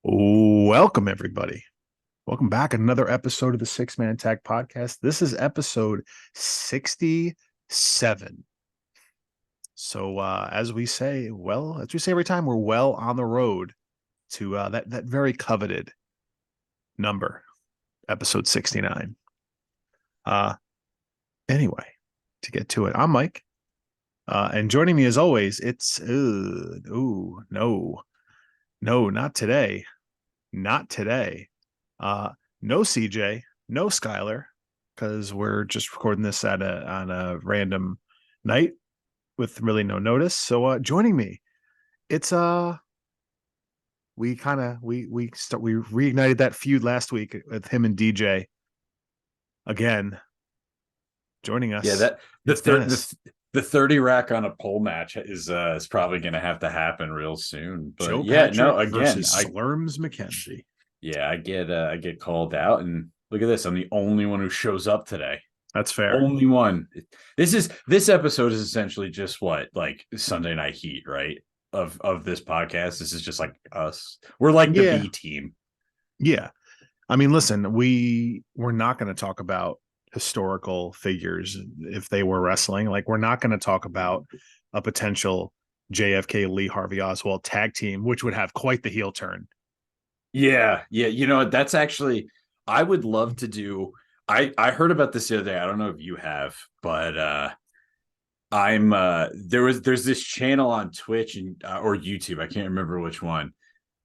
Welcome, everybody. Welcome back. Another episode of the Six Man Tag Podcast. This is episode 67. So, as we say every time, we're well on the road to that very coveted number, episode 69. Anyway, to get to it, I'm Mike. And joining me as always, it's no, not today. Not today. No CJ, no Skylar, because we're just recording this on a random night with really no notice. So joining me, it's we reignited that feud last week with him and DJ again. Joining us. Yeah, that it's Dennis. The 30 rack on a pole match is probably going to have to happen real soon. But Joe yeah, Patrick no, again, versus Slurms McKenzie. Yeah, I get called out, and look at this. I'm the only one who shows up today. That's fair. Only one. This episode is essentially just like Sunday Night Heat, right? Of this podcast. This is just like us. We're like the B team. Yeah. I mean, listen, we're not going to talk about historical figures if they were wrestling. Like, we're not going to talk about a potential JFK Lee Harvey Oswald tag team, which would have quite the heel turn. Yeah. You know, that's actually, I would love to do. I heard about this the other day. I don't know if you have, but there's this channel on Twitch and or YouTube. I can't remember which one.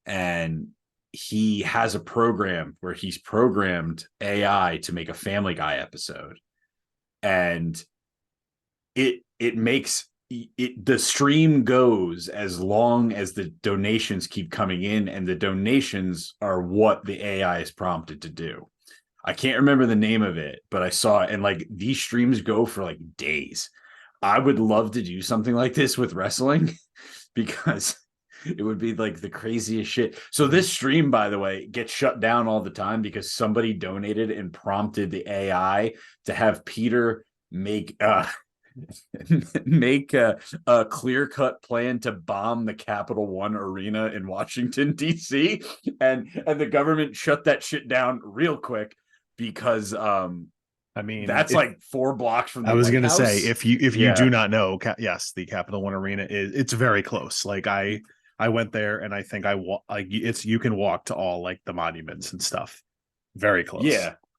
And he has a program where he's programmed AI to make a Family Guy episode, and it makes it, the stream goes as long as the donations keep coming in, and the donations are what the AI is prompted to do. I can't remember the name of it, but I saw it, and like these streams go for like days. I would love to do something like this with wrestling because it would be like the craziest shit. So this stream, by the way, gets shut down all the time because somebody donated and prompted the AI to have Peter make a clear-cut plan to bomb the Capital One Arena in Washington, D.C. And the government shut that shit down real quick because I mean, that's like 4 blocks from the I was going to say, if you do not know, yes, the Capital One Arena it's very close. Like I went there, and I think you can walk to all like the monuments and stuff. Very close.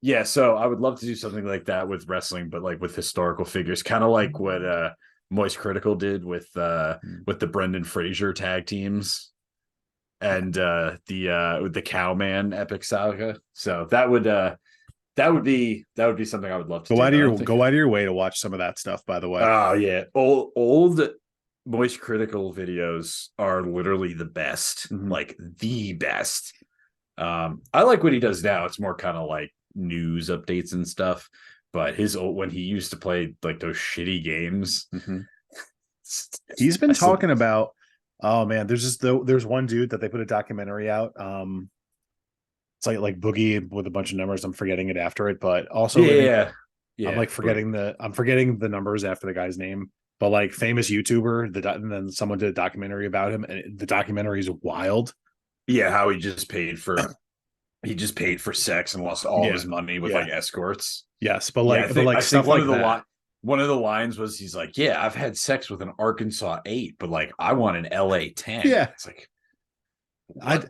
Yeah. So I would love to do something like that with wrestling, but like with historical figures, kind of like what Moist Critical did with the Brendan Fraser tag teams and with the Cowman Epic Saga. So that would be something I would love to go out of your way to watch some of that stuff, by the way. Oh yeah. Old Moist Critical videos are literally the best, like the best. I like what he does now. It's more kind of like news updates and stuff, but when he used to play like those shitty games, he's been talking about, oh man, there's one dude that they put a documentary out. It's like Boogie with a bunch of numbers. I'm forgetting it after it, but also I'm like forgetting the numbers after the guy's name. But like famous YouTuber, and then someone did a documentary about him, and the documentary is wild. Yeah, how he just paid for sex and lost all his money with like escorts. Yes, but like stuff like that. One of the lines was, he's like, "Yeah, I've had sex with an Arkansas 8, but like I want an LA 10." Yeah, it's like, I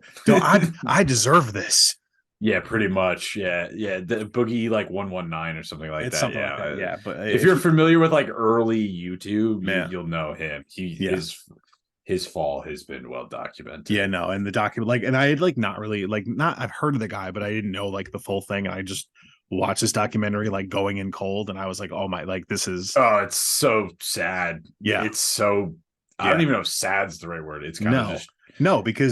deserve this. Yeah, pretty much. Yeah. The Boogie like 119 or something like that. Something like that. Yeah, but if you're familiar with like early YouTube, you'll know him. His fall has been well documented. Yeah, no, and the document, and I had I've heard of the guy, but I didn't know like the full thing. And I just watched this documentary like going in cold, and I was like, oh my, like this is. Oh, it's so sad. Yeah, it's so. I don't even know if sad's the right word. It's kind of just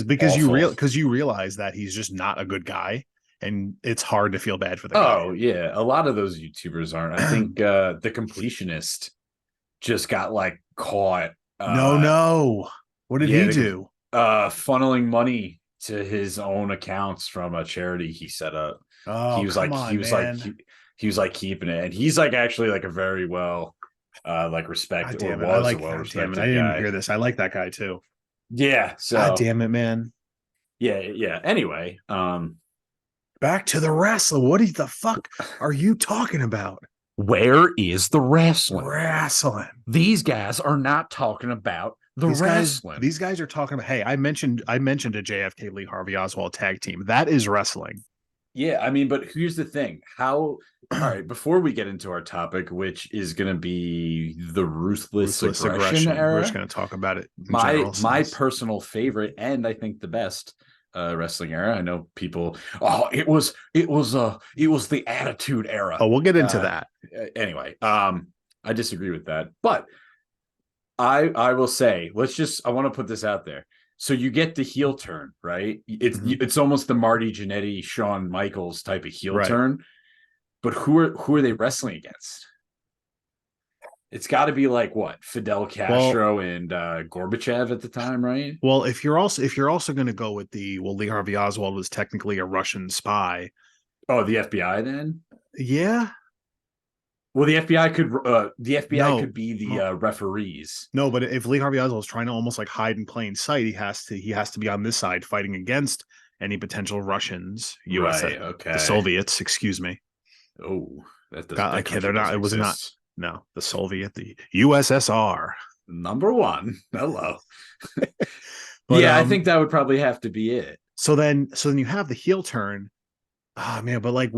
because you realize that he's just not a good guy. And it's hard to feel bad for the guy. Oh, yeah. A lot of those YouTubers aren't. I think the Completionist just got like caught. No. What did he do? Funneling money to his own accounts from a charity he set up. Oh, he was like keeping it. And he's like actually like a very well like respected. I didn't hear this. I like that guy too. Yeah. So God damn it, man. Yeah. Anyway, Back to the wrestling. What the fuck are you talking about? where is the wrestling? Wrestling. These guys are not talking about the These guys, wrestling. these guys are talking about. Hey, I mentioned a JFK Lee Harvey Oswald tag team. That is wrestling. Yeah, I mean, but here's the thing. How all right, before we get into our topic, which is gonna be the ruthless Ruthless aggression aggression. We're just era, going to talk about it in my general my sense. personal favorite, and I think the best wrestling era. I know people, oh, it was the attitude era. Oh, we'll get into that. Anyway, I disagree with that, but I will say, I want to put this out there. So you get the heel turn, right? Mhm. It's almost the Marty Jannetty, Shawn Michaels type of heel Right. turn. But who are they wrestling against? It's got to be like what, Fidel Well, Castro and Gorbachev at the time, right? well, if you're also going to go with Lee Harvey Oswald was technically a Russian spy. Oh, the FBI then. Yeah. Well, the FBI No. could be the No. referees. No, but if Lee Harvey Oswald is trying to almost like hide in plain sight, he has to be on this side fighting against any potential Russians, US, Right. the Okay. Soviets, excuse me. Oh, that Okay, they're country not. doesn't It was not. exist. No, the Soviet, the USSR. Number one. Hello. But Yeah, I think that would probably have to be it. so then you have the heel turn. Oh man, but like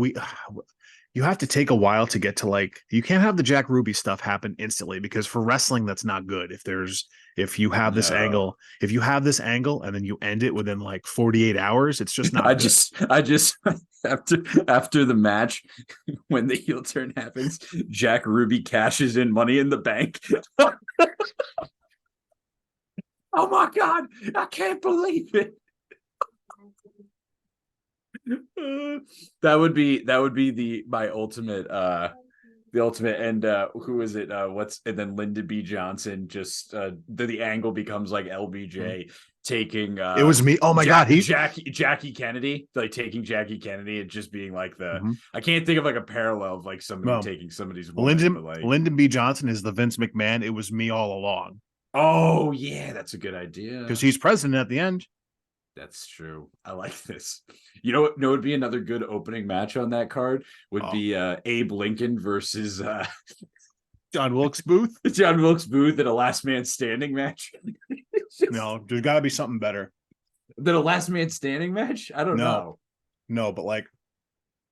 you have to take a while to get to like you can't have the Jack Ruby stuff happen instantly because for wrestling that's not good. If you have this No. angle, if you have this angle and then you end it within like 48 hours, it's just I not good. just I just after the match, when the heel turn happens, Jack Ruby cashes in Money in the Bank. Oh my god, I can't believe it. That would be my ultimate the ultimate. And who is it, what's and then Lyndon B. Johnson, just the angle becomes like Mhm. LBJ taking It was me. Oh my god, Jackie Kennedy, like taking Jackie Kennedy and just being like the, Mhm. I can't think of like a parallel of like somebody No, taking somebody's woman, Lyndon but like, Lyndon B. Johnson is the Vince McMahon. It was me all along oh yeah, that's a good because idea. he's president at the end. That's true. I like this. You know what? No, would be another good opening match on that card would Oh, be Abe Lincoln versus John Wilkes Booth. John Wilkes Booth in a last man standing match. No, there's got to be something better. Then a last man standing match? I don't No, know. no, but like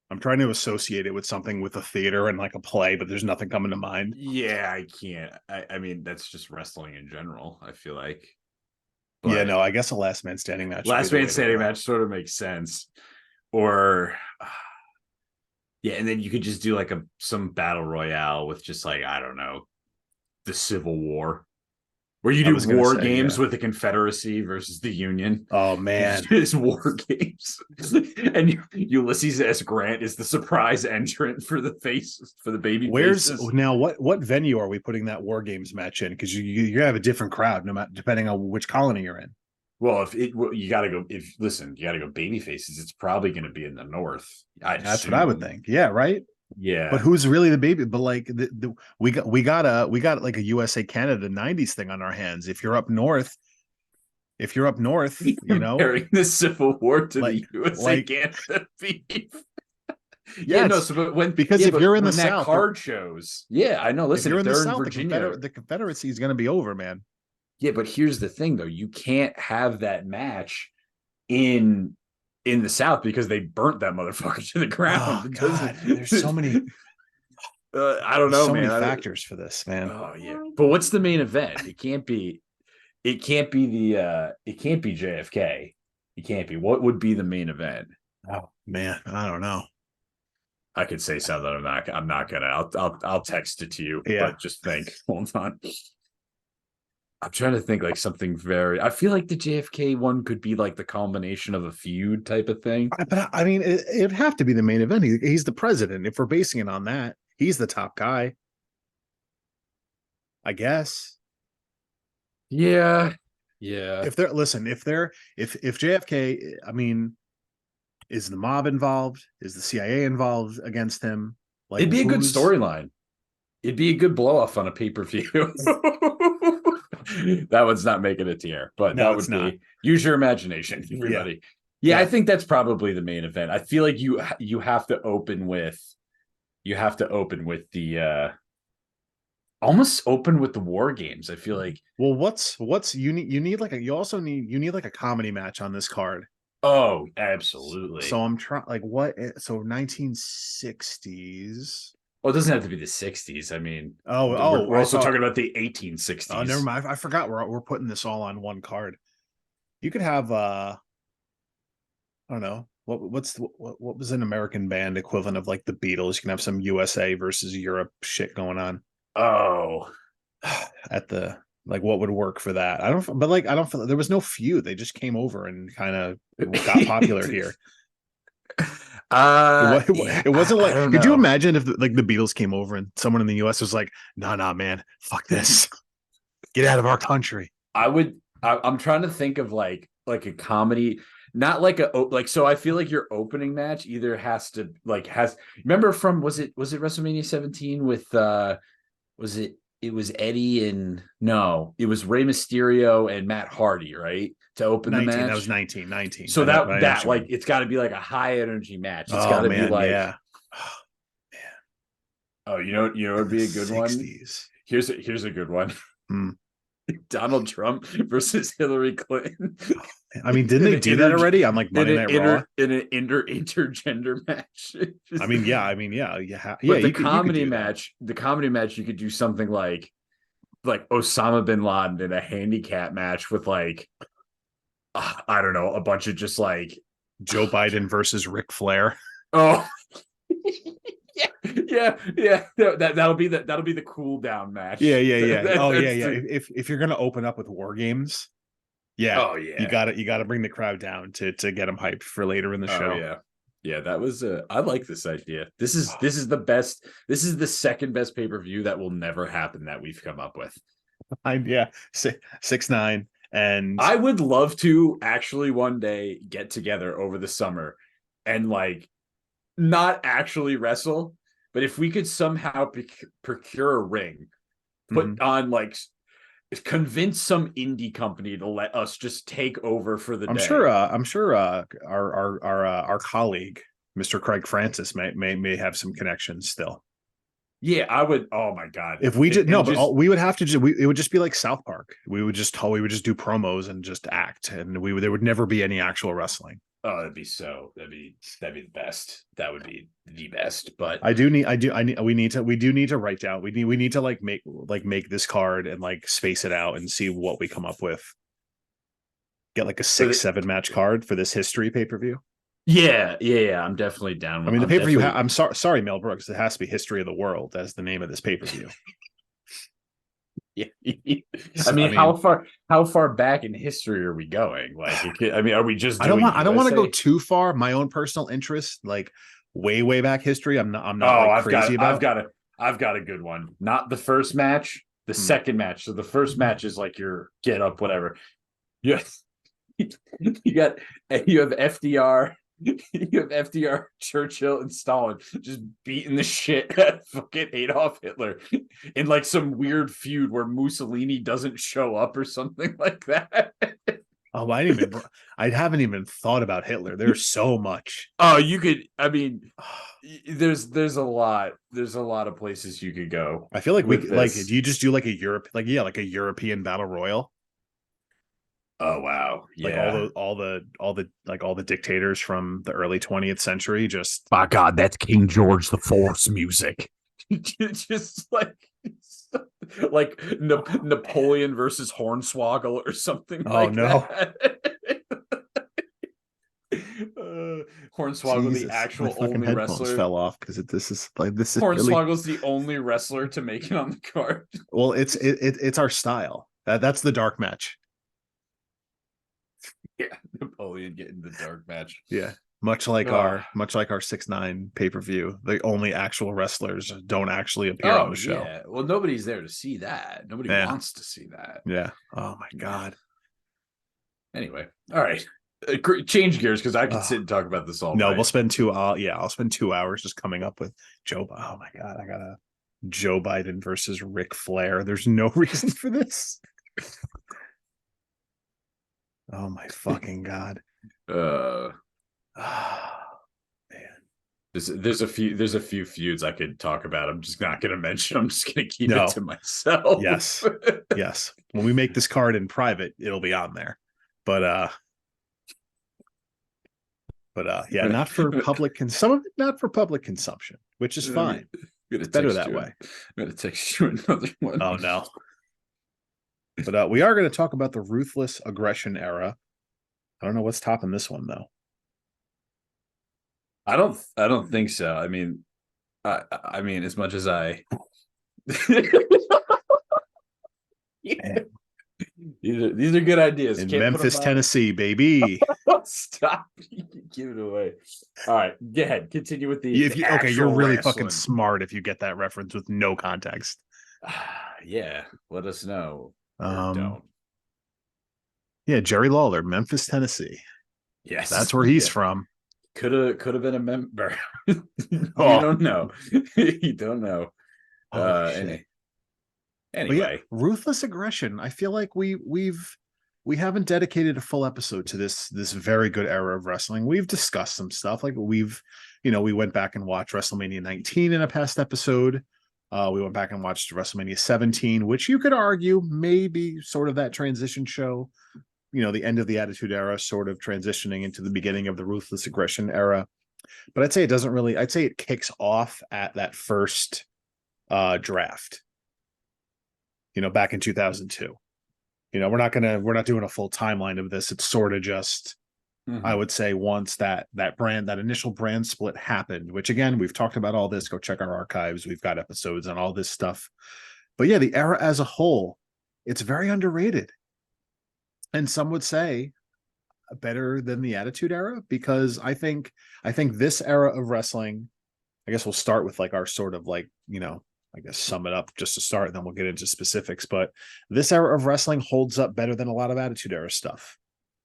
I'm trying to associate it with something with a theater and like a play, but there's nothing coming to mind. Yeah, I can't. I mean, that's just wrestling in general, I feel like. Yeah, But no, I guess a last man standing match would be last the man way to standing go. match sort of makes sense. Or yeah, and then you could just do like some battle royale with just like, I don't know, the Civil War, where you I do was gonna war say, games yeah. with the Confederacy versus the Union. Oh man. It's war games, and Ulysses S. Grant is the surprise entrant for the baby Where's faces. now what venue are we putting that War Games match in? Because you have a different crowd no matter depending on which colony you're in. Well, you got to go. If listen, you got to go baby faces. It's probably going to be in the north, I'd That's what I would assume. think. Yeah, right. But Yeah, who's really the baby? But like we got like a USA Canada '90s thing on our hands. If you're up north, comparing the Civil War to like the USA like Canada beef. Yeah, yeah, no. it's So, but when because yeah, if but you're in the when that South, card shows, yeah, I know. if Listen, you're if in the they're in South, Virginia, The Confederacy is going to be over, man. yeah, but here's the thing, though. You can't have that match in the South because they burnt that motherfucker to the ground. Oh It doesn't. God, I don't there's know, so many man. factors for this, man. Oh yeah, but what's the main event? It can't be. It can't be the. It can't be JFK. It can't be. What would be the main event? Oh man, I don't know. I could say something. I'm not. I'm not gonna. I'll text it to you. Yeah, But just think. Hold on. I'm trying to think like something very. I feel like the JFK one could be like the culmination of a feud type of thing. but I mean, it'd have to be the main event. He's the president. If we're basing it on that, he's the top guy, I guess. Yeah. Yeah. If they're listen, if JFK, I mean, is the mob involved? Is the CIA involved against him? Like It'd be a good who's storyline. It'd be a good blow off on a pay per view. That one's not making it to here, but no, that it's would not. be, use your imagination, Yeah. everybody. Yeah, I Yeah. think that's probably the main event. I feel like you have to open with the almost open with the war games. I feel like, Well, what's you need like a you also need you need like a comedy match on this card. oh, So absolutely. I'm trying like what so 1960s. Well, it doesn't have to be the 60s. I mean, Oh, we're I also thought talking about the oh never 1860s. mind. I forgot we're putting this all on one card. You could have I don't know. What was an American band equivalent of like the Beatles? You can have some USA versus Europe shit going on Oh, at the like what would work for that? I don't but like I don't feel there was no feud. They just came over and kind of got popular here. yeah, It wasn't I like don't could you know. imagine if like the Beatles came over and someone in the US was like, nah, man, fuck this. Get out of our country. I'm trying to think of like a comedy, not like a like so I feel like your opening match either has to like has remember from was it WrestleMania 17 with was it was Eddie and no, it was Rey Mysterio and Matt Hardy, right? To open the 19. That was match. 19. So I know what that you like mean. it's got to be like a high energy match. It's got Oh to be man, like, yeah. oh, you know In it'd the be a good one. 60s. Here's a good one. Hmm. Donald Trump versus Hillary Clinton I mean, didn't in they an do that already on like Monday Night Raw? in an intergender match. I mean, yeah, But you could do that. the comedy match, you could do something like Osama bin Laden in a handicap match with like I don't know, a bunch of just like Joe Biden versus Ric Flair. oh yeah. That'll be the cool down Yeah, match. yeah, yeah. Oh, yeah, That's yeah. the If you're gonna open up with war games, yeah, oh yeah. you got to bring the crowd down to get them hyped for later in the Oh show. yeah. Yeah, that was I like this idea. This is the best. This is the second best pay-per-view that will never happen that we've come up with. Yeah, 6'9", and I would love to actually one day get together over the summer and like not actually wrestle, but if we could somehow procure a ring, mhm. put on like convince some indie company to let us just take over for the day. I'm sure our colleague Mr. Craig Francis may have some connections still. Yeah, I would. Oh my god! If we just no, And but just we would have to just it would just be like South Park. We would just do promos and just act, and there would never be any actual wrestling. oh, that'd be the best. That would be the best. But I need we do need to write down we need to make this card and like space it out and see what we come up with. Get like a for six the seven match card for this history pay per view. yeah, I'm definitely I down. mean the I'm pay per view. definitely I'm sorry, Mel Brooks. It has to be History of the World as the name of this pay per view. yeah. I So, I mean, mean, how far back in history are we going? Like, I mean, are we just doing I don't want to go USA? too far. My own personal interest, like way back history. I'm not Oh, like crazy about. I've got a good one. Not the first match, the Hmm. second match. So the first match is like your get up, whatever. Yes, you got you have FDR, you have FDR, Churchill, and Stalin just beating the shit out of fucking Adolf Hitler in like some weird feud where Mussolini doesn't show up or something like that. Oh, I haven't even thought about Hitler. There's so much. Oh, you could. I mean, there's a lot of places you could go I feel like we with could, like, do this. you just do like a Europe, like, yeah, like a European battle royal? Oh wow, Like yeah. all the dictators from the early 20th century, just, By God, that's King George the Fourth's music. Just like Napoleon versus Hornswoggle or something oh like no, that. Hornswoggle, the Jesus, my actual fucking only headphones wrestler. fell off because this is really, Hornswoggle's the only wrestler to make it on the card. well, it's our style. That's the dark match. Yeah, Napoleon getting the dark match. Yeah. Oh, Much like our 6'9" pay-per-view, the only actual wrestlers don't actually appear on oh the show. yeah. Well, nobody's there to see that. Nobody Yeah. wants to see that. Yeah. Oh my God. Anyway, all right. Change gears because I could Oh, sit and talk about this all no, we'll night. spend two. I'll spend 2 hours just coming up with Joe. Oh my God, I got a Joe Biden versus Ric Flair. There's no reason for this. Oh my fucking God. Uh, Ah, man. there's a few feuds I could talk about. I'm just not going to mention. I'm just going to keep it No. to myself. Yes. Yes. When we make this card in private, it'll be on there. But yeah, not for public some of it not for public consumption, which is fine. It's better that way. I'm gonna text you another one. Oh no. But we are going to talk about the ruthless aggression era. I don't know what's topping this one though. I don't think so. I mean, as much as I these are good ideas. In Can't Memphis, Tennessee, baby. Stop. Give it away. All right, go ahead. Continue with Okay, you're really wrestling. fucking smart if you get that reference with no context. Yeah, let us know. Don't. Yeah, Jerry Lawler, Memphis, Tennessee. Yes, that's where he's from. Could have been a member. You don't know. You don't know. Anyway, yeah, ruthless aggression. I feel like we haven't dedicated a full episode to this very good era of wrestling. We've discussed some stuff, like we went back and watched WrestleMania 19 in a past episode. We went back and watched WrestleMania 17, which you could argue maybe sort of that transition show, the end of the Attitude Era, sort of transitioning into the beginning of the Ruthless Aggression era. But I'd say it doesn't really, I'd say it kicks off at that first draft, back in 2002. We're not doing a full timeline of this. It's sort of just, I would say, once that initial brand split happened, which again, we've talked about all this. Go check our archives. We've got episodes on all this stuff. But yeah, the era as a whole, it's very underrated. And some would say better than the Attitude Era, because I think this era of wrestling, I guess we'll start with like our sort of like, I guess sum it up just to start, and then we'll get into specifics. But this era of wrestling holds up better than a lot of Attitude Era stuff.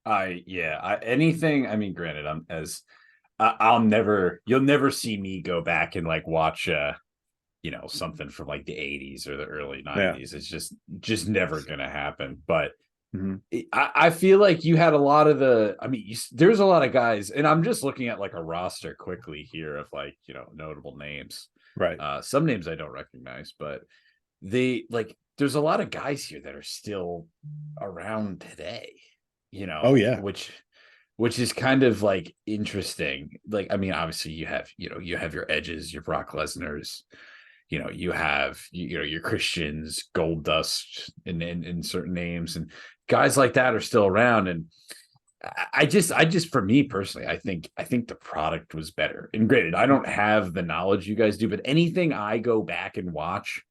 Anything. I mean, granted, you'll never see me go back and like watch, something from like the 80s or the early 90s. Yeah. It's just never gonna happen. But I feel like you had a lot of there's a lot of guys, and I'm just looking at like a roster quickly here of like, notable names. Right. Some names I don't recognize, but there's a lot of guys here that are still around today, Oh yeah. Which is kind of like interesting. Like, I mean, obviously you have your Edges, your Brock Lesnar's, you have, your Christians, Gold Dust, and certain names, and guys like that are still around. And I just, for me personally, I think the product was better. And granted, I don't have the knowledge you guys do, but anything I go back and watch,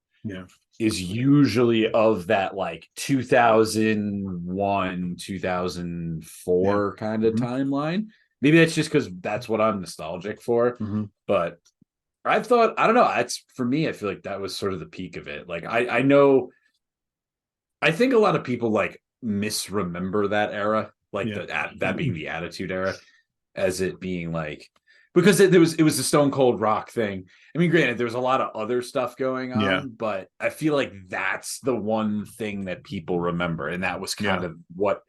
is usually of that like 2001, 2004 kind of timeline. Maybe that's just because that's what I'm nostalgic for. But I don't know. That's, for me, I feel like that was sort of the peak of it. Like, I think a lot of people like misremember that era, like that being the Attitude Era, as it being like, because it was the Stone Cold Rock thing. I mean, granted, there was a lot of other stuff going on, but I feel like that's the one thing that people remember, and that was kind of what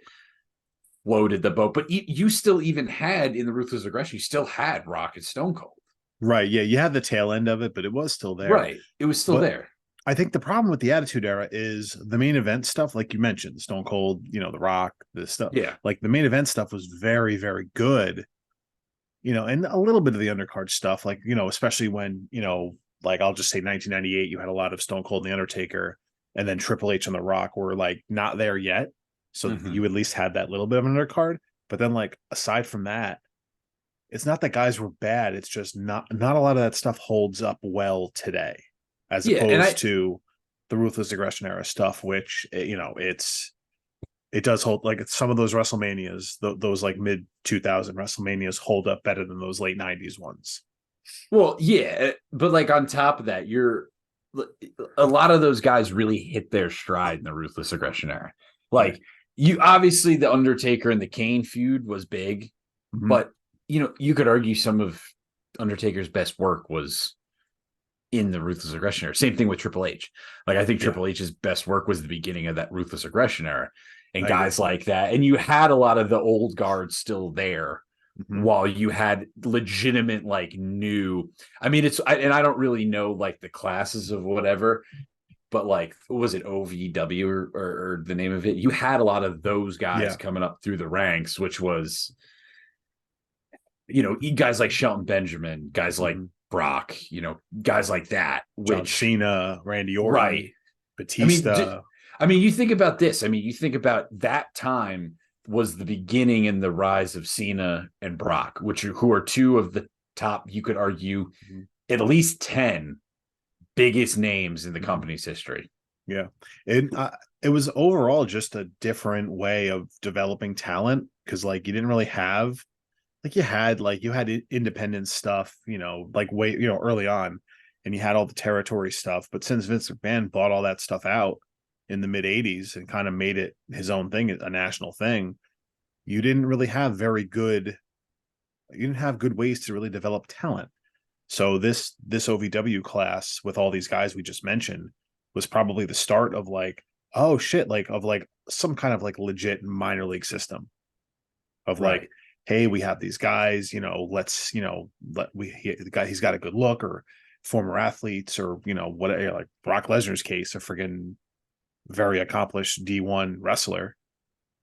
floated the boat. But you still even had, in the Ruthless Aggression, you still had Rock and Stone Cold. Right. Yeah, you had the tail end of it, but it was still there. Right. It was still there. I think the problem with the Attitude Era is the main event stuff, like you mentioned, Stone Cold, The Rock, this stuff. Yeah. Like the main event stuff was very, very good. And a little bit of the undercard stuff, like, especially when, like I'll just say 1998, you had a lot of Stone Cold and The Undertaker, and then Triple H and The Rock were like not there yet. So you at least had that little bit of an undercard. But then, like, aside from that, it's not that guys were bad. It's just not a lot of that stuff holds up well today, as opposed to the Ruthless Aggression era stuff, which, it does hold, like, some of those WrestleManias, those like mid 2000 WrestleManias hold up better than those late 90s ones. Well, yeah, but like on top of that, a lot of those guys really hit their stride in the Ruthless Aggression era. Like, you obviously, the Undertaker and the Kane feud was big, but you could argue some of Undertaker's best work was in the Ruthless Aggression era. Same thing with Triple H. Like, I think Triple H's best work was the beginning of that Ruthless Aggression era. and I agree. guys like that. And you had a lot of the old guard still there Hmm. while you had legitimate, like new, I mean, and I don't really know like the classes of whatever, but like, was it OVW or the name of it? You had a lot of those guys Yeah. coming up through the ranks, which was, guys like Shelton Benjamin, guys like Hmm. Brock, guys like that, John which, Cena, Randy right. Orton, I mean, Batista. you think about this. I mean, you think about that time was the beginning and the rise of Cena and Brock, who are two of the top, you could argue, Mhm. at least 10 biggest names in the Mhm. company's history. Yeah, it was overall just a different way of developing talent because like you didn't really have like you had independent stuff, like way early on, and you had all the territory stuff. But since Vince McMahon bought all that stuff out in the mid '80s and kind of made it his own thing, a national thing, you didn't really have you didn't have good ways to really develop talent. So this OVW class with all these guys we just mentioned was probably the start of like, oh shit, like of like some kind of like legit minor league system of like, Right. hey, we have these guys, let's, the guy, he's got a good look, or former athletes, or what, like Brock Lesnar's case, a friggin' very accomplished D1 wrestler.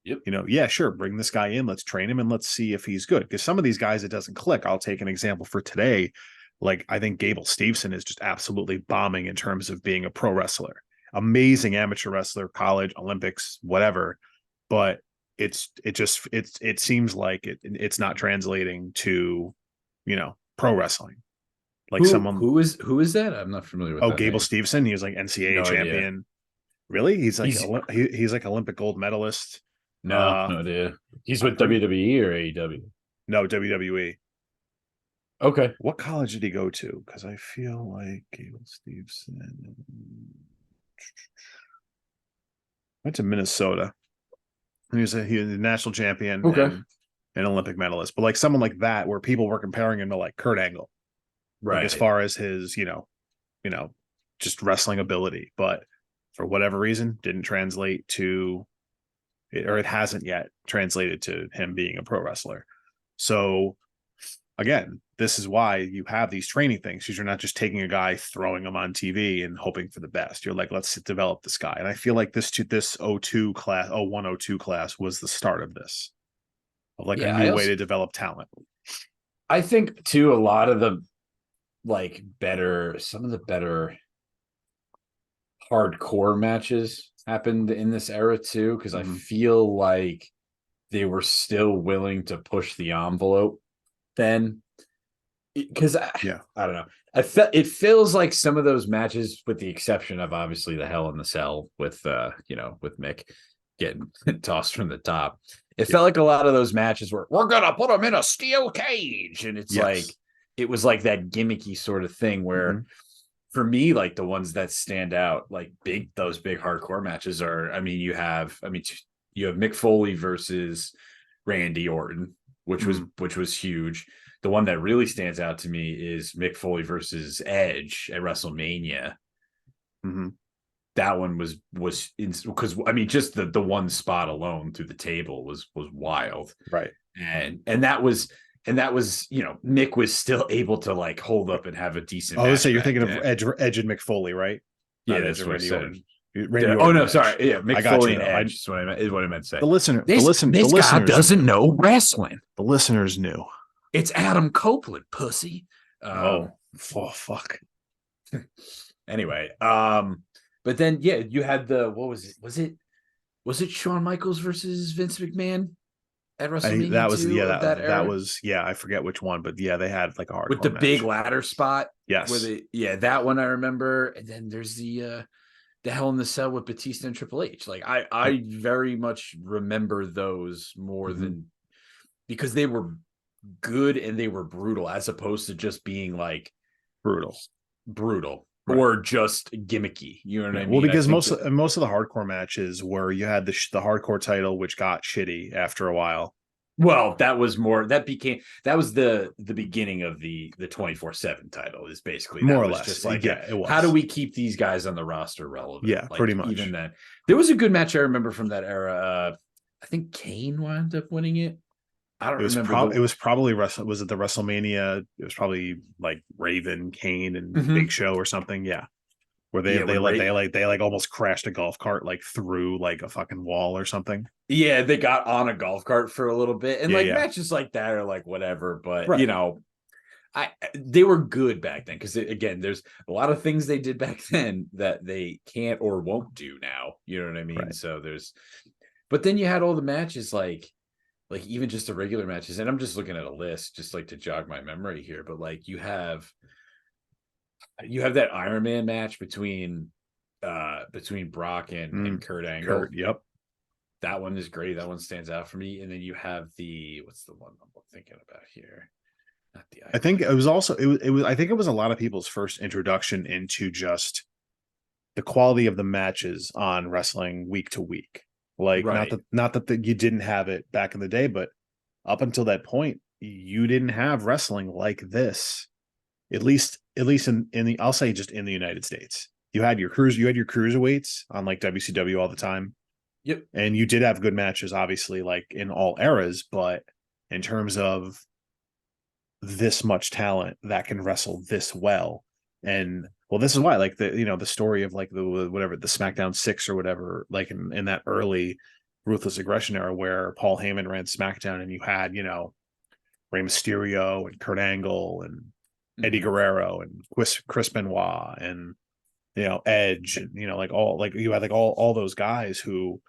Yep. Yeah, sure, bring this guy in, let's train him and let's see if he's good. Because some of these guys, it doesn't click. I'll take an example for today. Like, I think Gable Steveson is just absolutely bombing in terms of being a pro wrestler. Amazing amateur wrestler, college, Olympics, whatever. But it seems like it's not translating to, pro wrestling. Like someone, Who is that? I'm not familiar with oh, that Gable name. Steveson, he was like NCAA No idea. champion. Really? He's He's like Olympic gold medalist. no idea. He's I'm with pretty WWE or AEW. No, WWE. Okay. What college did he go to? Because I feel like Gable Steveson went to Minnesota. He was a national champion Okay. and an Olympic medalist. But like someone like that, where people were comparing him to like Kurt Angle, like as Right. far as his, you know, just wrestling ability. But for whatever reason, didn't translate to or it hasn't yet translated to him being a pro wrestler. So again, this is why you have these training things, because you're not just taking a guy, throwing him on TV and hoping for the best. You're like, let's develop this guy. And I feel like this 02 class, 0102 class was the start of this, of like a Yeah, new way to develop talent. I think too, a lot of the some of the better hardcore matches happened in this era too, because I Mm-hmm. feel like they were still willing to push the envelope then. Because Yeah. I don't know. It feels like some of those matches, with the exception of obviously the Hell in the Cell with with Mick getting tossed from the top. It Yeah. felt like a lot of those matches were, we're gonna put him in a steel cage, and it's like Yes. it was like that gimmicky sort of thing where, Mm-hmm. for me, like the ones that stand out, like those big hardcore matches are, you have Mick Foley versus Randy Orton, Mm-hmm. which was huge. The one that really stands out to me is Mick Foley versus Edge at WrestleMania. Mm-hmm. That one was because just the one spot alone through the table was wild. Right. And that was Mick was still able to like hold up and have a decent I was say match you're back thinking of then. Edge and McFoley, right? Yeah, Not Edge that's and what I Randy said. Orton. Randy Oh Orton no, and sorry. Edge. Yeah, Mick I got Foley you and though. Edge is what I meant to say. The listeners Doesn't knew. know wrestling. The listeners knew. It's Adam Copeland, pussy. Oh fuck. Anyway, but then yeah, you had what was it? Was it Shawn Michaels versus Vince McMahon at WrestleMania That was 2 of that that era? was yeah, I forget which one, but yeah, they had like a With the hardcore big match. ladder spot Yes. that one I remember. And then there's the Hell in the Cell with Batista and Triple H. Like I very much remember those more than, because they were good and they were brutal, as opposed to just being like brutal. Right. Or just gimmicky. You know what I mean? Well, because I think most of the hardcore matches were you had the hardcore title, which got shitty after a while. Well, that was the beginning of the 24/7 title. Is basically More that or was less. just like, Yeah, it how do was. we keep these guys on the roster relevant? Yeah, Like pretty even much. then, there was a good match I remember from that era. I think Kane wound up winning it. I don't remember It was probably was it the WrestleMania? It was probably like Raven, Kane, and Big Mhm. Show or something. Yeah, where Yeah, when Ray they like almost crashed a golf cart like through like a fucking wall or something. yeah, they got on a golf cart for a little bit, and Yeah, like yeah, matches like that are like whatever, but right, I they were good back then because again, there's a lot of things they did back then that they can't or won't do now. You know what I mean? right. So but then you had all the matches like even just the regular matches, and I'm just looking at a list just like to jog my memory here, but like you have that Iron Man match between Brock and Kurt Angle. Kurt, yep. That one is great. That one stands out for me. And then you have what's the one I'm thinking about here? Not the I think it Iconic. was also it was I think it was a lot of people's first introduction into just the quality of the matches on wrestling week to week. Like Right. not that you didn't have it back in the day, but up until that point, you didn't have wrestling like this. At least in the I'll say just in the United States. You had your cruiserweights on like WCW all the time. Yep. And you did have good matches, obviously, like in all eras, but in terms of this much talent that can wrestle this well. And well, this is why, like the story of like the whatever the SmackDown 6 or whatever, like in that early Ruthless Aggression era where Paul Heyman ran SmackDown and you had, Rey Mysterio and Kurt Angle and Eddie Mhm. Guerrero and Chris Benoit and Edge and like all like you had like all those guys who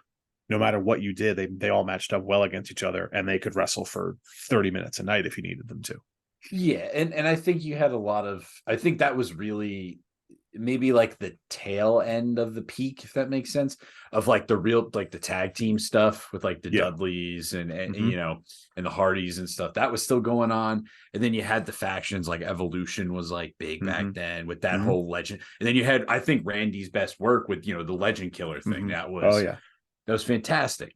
no matter what you did, they all matched up well against each other and they could wrestle for 30 minutes a night if you needed them to. Yeah, and I think you had a lot of I think that was really maybe like the tail end of the peak, if that makes sense, of like the real like the tag team stuff with like the Yeah. Dudleys and Mm-hmm. and the Hardys and stuff. That was still going on. And then you had the factions like Evolution was like big back Mm-hmm. then with that Mm-hmm. whole legend. And then you had I think Randy's best work with the Legend Killer thing. Mm-hmm. That Oh was yeah. that was fantastic.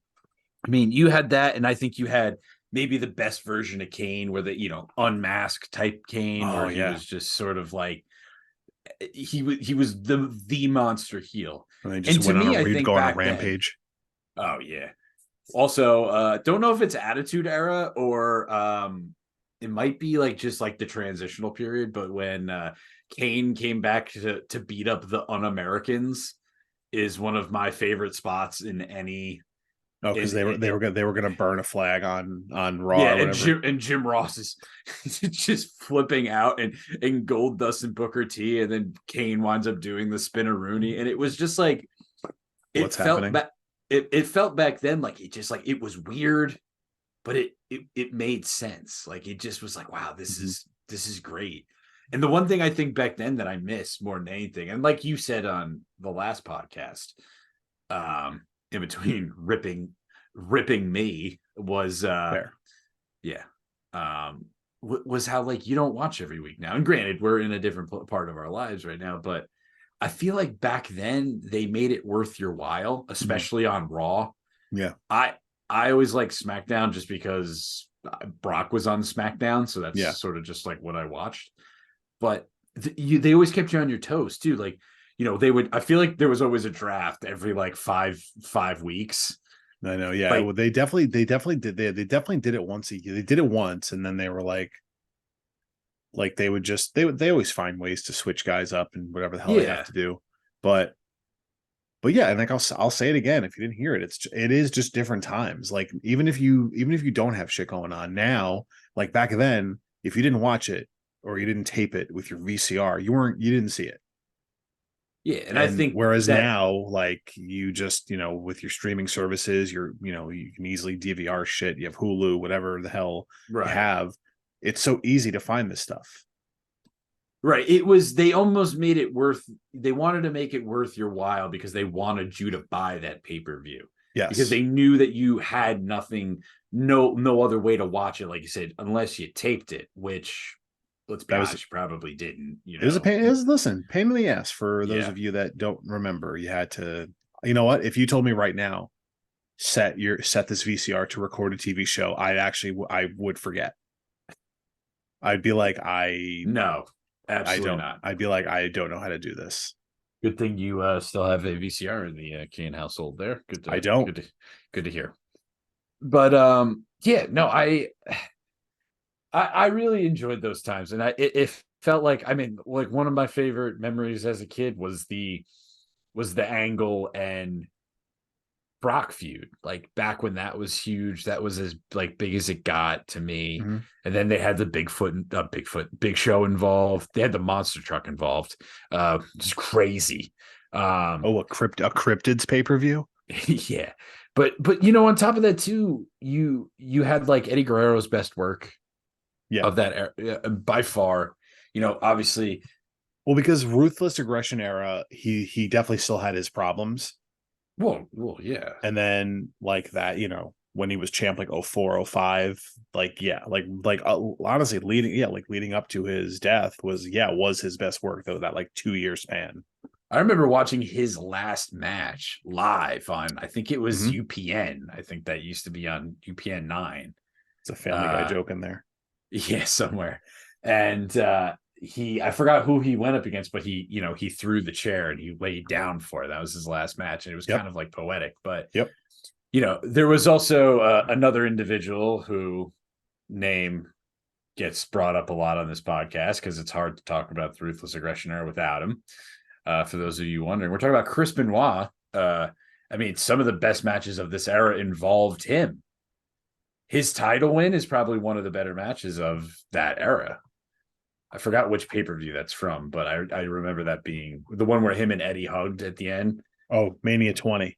I mean, you had that, and I think you had maybe the best version of Kane, where the unmasked type Kane, where Oh he yeah. was just sort of like he was the monster heel. And they just And to went on me, I he'd think go on a back then, rampage. oh yeah. Also, don't know if it's Attitude Era or it might be like just like the transitional period, but when Kane came back to beat up the Un-Americans is one of my favorite spots in any Oh, because in they were gonna burn a flag on Raw yeah, or and whatever. Jim Ross is just flipping out, and Gold Dust and Booker T, and then Kane winds up doing the spinneroonie, and it was just like it What's felt happening? back. It felt back then like it just like it was weird, but it made sense. Like it just was like, wow, this Mm-hmm. is great. And the one thing I think back then that I miss more than anything, and like you said on the last podcast, in between ripping me was Fair. yeah. Um, was how like you don't watch every week now. And granted, we're in a different part of our lives right now, but I feel like back then they made it worth your while, Mm-hmm. especially on Raw. Yeah. I I always like SmackDown just because Brock was on SmackDown, so that's Yeah. sort of just like what I watched. But they always kept you on your toes too. Like they would. I feel like there was always a draft every like five weeks. I know. Yeah. Like Well, they definitely did it once a year. They did it once and then they were like they would just they always find ways to switch guys up and whatever the hell they have yeah, to do. But yeah, and like I'll say it again if you didn't hear it, it is just different times. Like even if you don't have shit going on now, like back then, if you didn't watch it or you didn't tape it with your VCR, you didn't see it. yeah, and I And think whereas that now, like you just with your streaming services, you can easily DVR shit. You have Hulu, whatever the hell you right. have. It's so easy to find this stuff. Right. It was they almost made it worth they wanted to make it worth your while because they wanted you to buy that pay-per-view. Because Yes. they knew that you had nothing, no other way to watch it, like you said, unless you taped it, which let's be That was honest, you probably didn't, It was a pain. It was listen, pain in the ass for those Yeah. of you that don't remember. You had to, you know what? If you told me right now, set this VCR to record a TV show, I would forget. I'd be like, No, I absolutely don't. not. I'd be like, I don't know how to do this. Good thing you still have a VCR in the Kane household there. I don't. Good to hear. But yeah, no, I really enjoyed those times, and it felt like, I mean, like one of my favorite memories as a kid was the Angle and Brock feud, like back when that was huge. That was as like big as it got to me. Mm-hmm. And then they had the Big Show involved. They had the monster truck involved. It's crazy. Oh, a cryptids pay-per-view. Yeah, but you know, on top of that too, you had like Eddie Guerrero's best work Yeah. of that era, by far. You know, obviously. Well, because Ruthless Aggression era, he definitely still had his problems. Well, yeah. And then like that, when he was champ like 04, 05, like yeah, honestly leading up to his death was his best work though, that like 2 year span. I remember watching his last match live on, I think it was UPN. I think that used to be on UPN 9. It's a Family Guy joke in there. Yeah, somewhere. And I forgot who he went up against, but he threw the chair and he laid down for it. That was his last match. And it was kind of like poetic. But there was also another individual who name gets brought up a lot on this podcast because it's hard to talk about the Ruthless Aggression era without him. For those of you wondering, we're talking about Chris Benoit. I mean, some of the best matches of this era involved him. His title win is probably one of the better matches of that era. I forgot which pay-per-view that's from, but I remember that being the one where him and Eddie hugged at the end. Oh, Mania 20.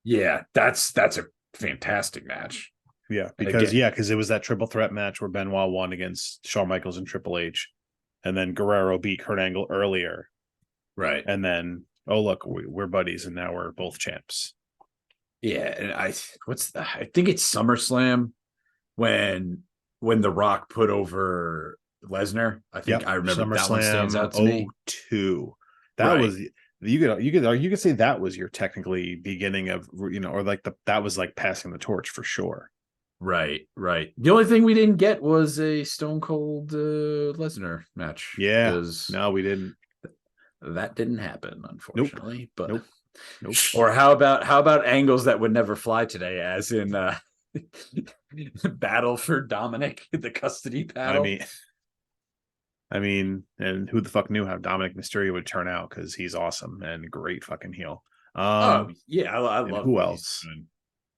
Yeah, that's a fantastic match. Yeah, because it was that triple threat match where Benoit won against Shawn Michaels and Triple H, and then Guerrero beat Kurt Angle earlier. Right. And then, oh look, we're buddies, and now we're both champs. Yeah, and I think it's SummerSlam when The Rock put over Lesnar. I think I remember that one stands out to me. 02. That was you could say that was your technically beginning of, or like that was like passing the torch for sure. Right. The only thing we didn't get was a Stone Cold Lesnar match. Yeah, no, we didn't. That didn't happen, unfortunately. But nope. Or how about angles that would never fly today, as in battle for Dominic, the custody battle. I mean, and who the fuck knew how Dominic Mysterio would turn out, because he's awesome and great fucking heel. I love who else.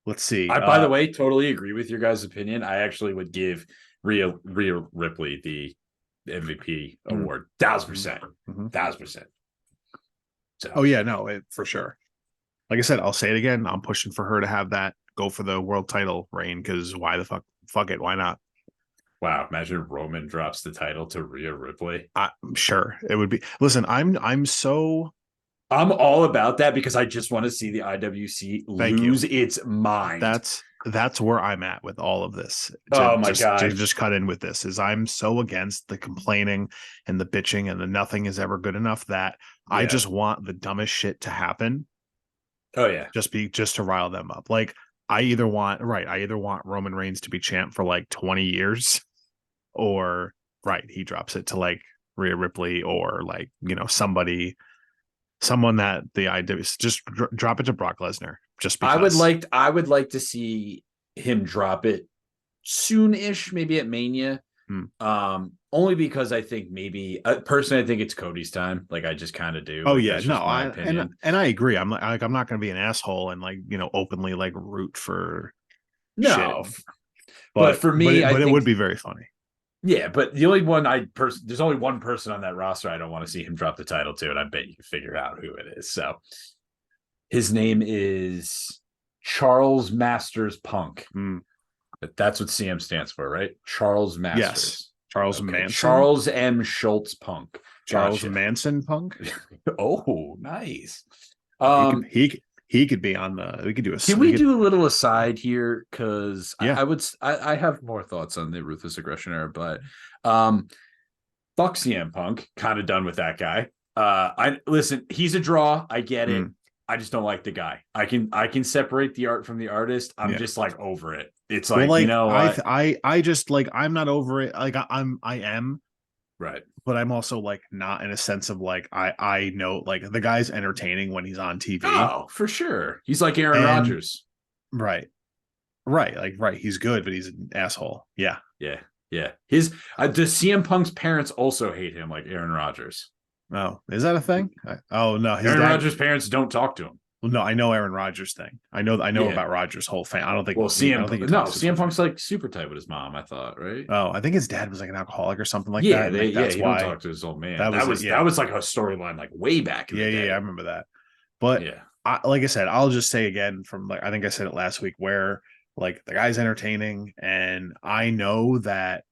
Let's see. By the way, totally agree with your guys' opinion. I actually would give Rhea Ripley the MVP award. 1,000%. 1,000%. So. Oh yeah, no, for sure. Like I said, I'll say it again. I'm pushing for her to have that go for the world title reign, because why the fuck it? Why not? Wow, imagine Roman drops the title to Rhea Ripley. I'm sure it would be. Listen, I'm all about that, because I just want to see the IWC lose its mind. That's where I'm at with all of this. God. To just cut in with this is I'm so against the complaining and the bitching and the nothing is ever good enough that I just want the dumbest shit to happen. Oh yeah. Just to rile them up. Like I either want Roman Reigns to be champ for like 20 years, or he drops it to like Rhea Ripley, or like, someone that the idea is just drop it to Brock Lesnar. Just because I would like to see him drop it soon-ish, maybe at Mania. Only because I think maybe personally, I think it's Cody's time. Like I just kind of do. Oh yeah, no, and I agree. I'm not going to be an asshole and like openly like root for no. Shit. But for me, it would be very funny. Yeah, but the only one there's only one person on that roster I don't want to see him drop the title to, and I bet you can figure out who it is. So his name is Charles Masters Punk. That's what CM stands for, right? Charles Masters. Yes. Charles Manson. Charles M. Schultz Punk. Charles Manson Punk. Oh, nice. He could be on the. We could do a. Can we do a little aside here? Because I have more thoughts on the Ruthless Aggression era, but fuck CM Punk. Kind of done with that guy. Listen. He's a draw. I get it. I just don't like the guy. I can separate the art from the artist. I'm Yeah. just like over it. It's Well, like, you like know what? I just like I'm not over it. Like I am, Right. but I'm also like not in a sense of like I know like the guy's entertaining when he's on TV. Oh, for sure. He's like Aaron And Rodgers. right, right, like right, he's good, but he's an asshole. Yeah. Yeah. Yeah. His the CM Punk's parents also hate him like Aaron Rodgers. Oh, is that a thing? Oh no, his Aaron dad. Rodgers' parents don't talk to him. Well, no, I know Aaron Rodgers thing. I know Yeah. about Rodgers' whole fan. I don't think Well, I CM don't think he no, talks to his whole CM family. Punk's like super tight with his mom, I thought, right? Oh, I think his dad was like an alcoholic or something like that, Yeah, and like that's he don't why talk to his old man. that was it. That Yeah, was like a storyline like way back in yeah, the yeah, yeah, I day. remember that. But Yeah. like I said, I'll just say again from like I think I said it last week where like the guy's entertaining, and I know that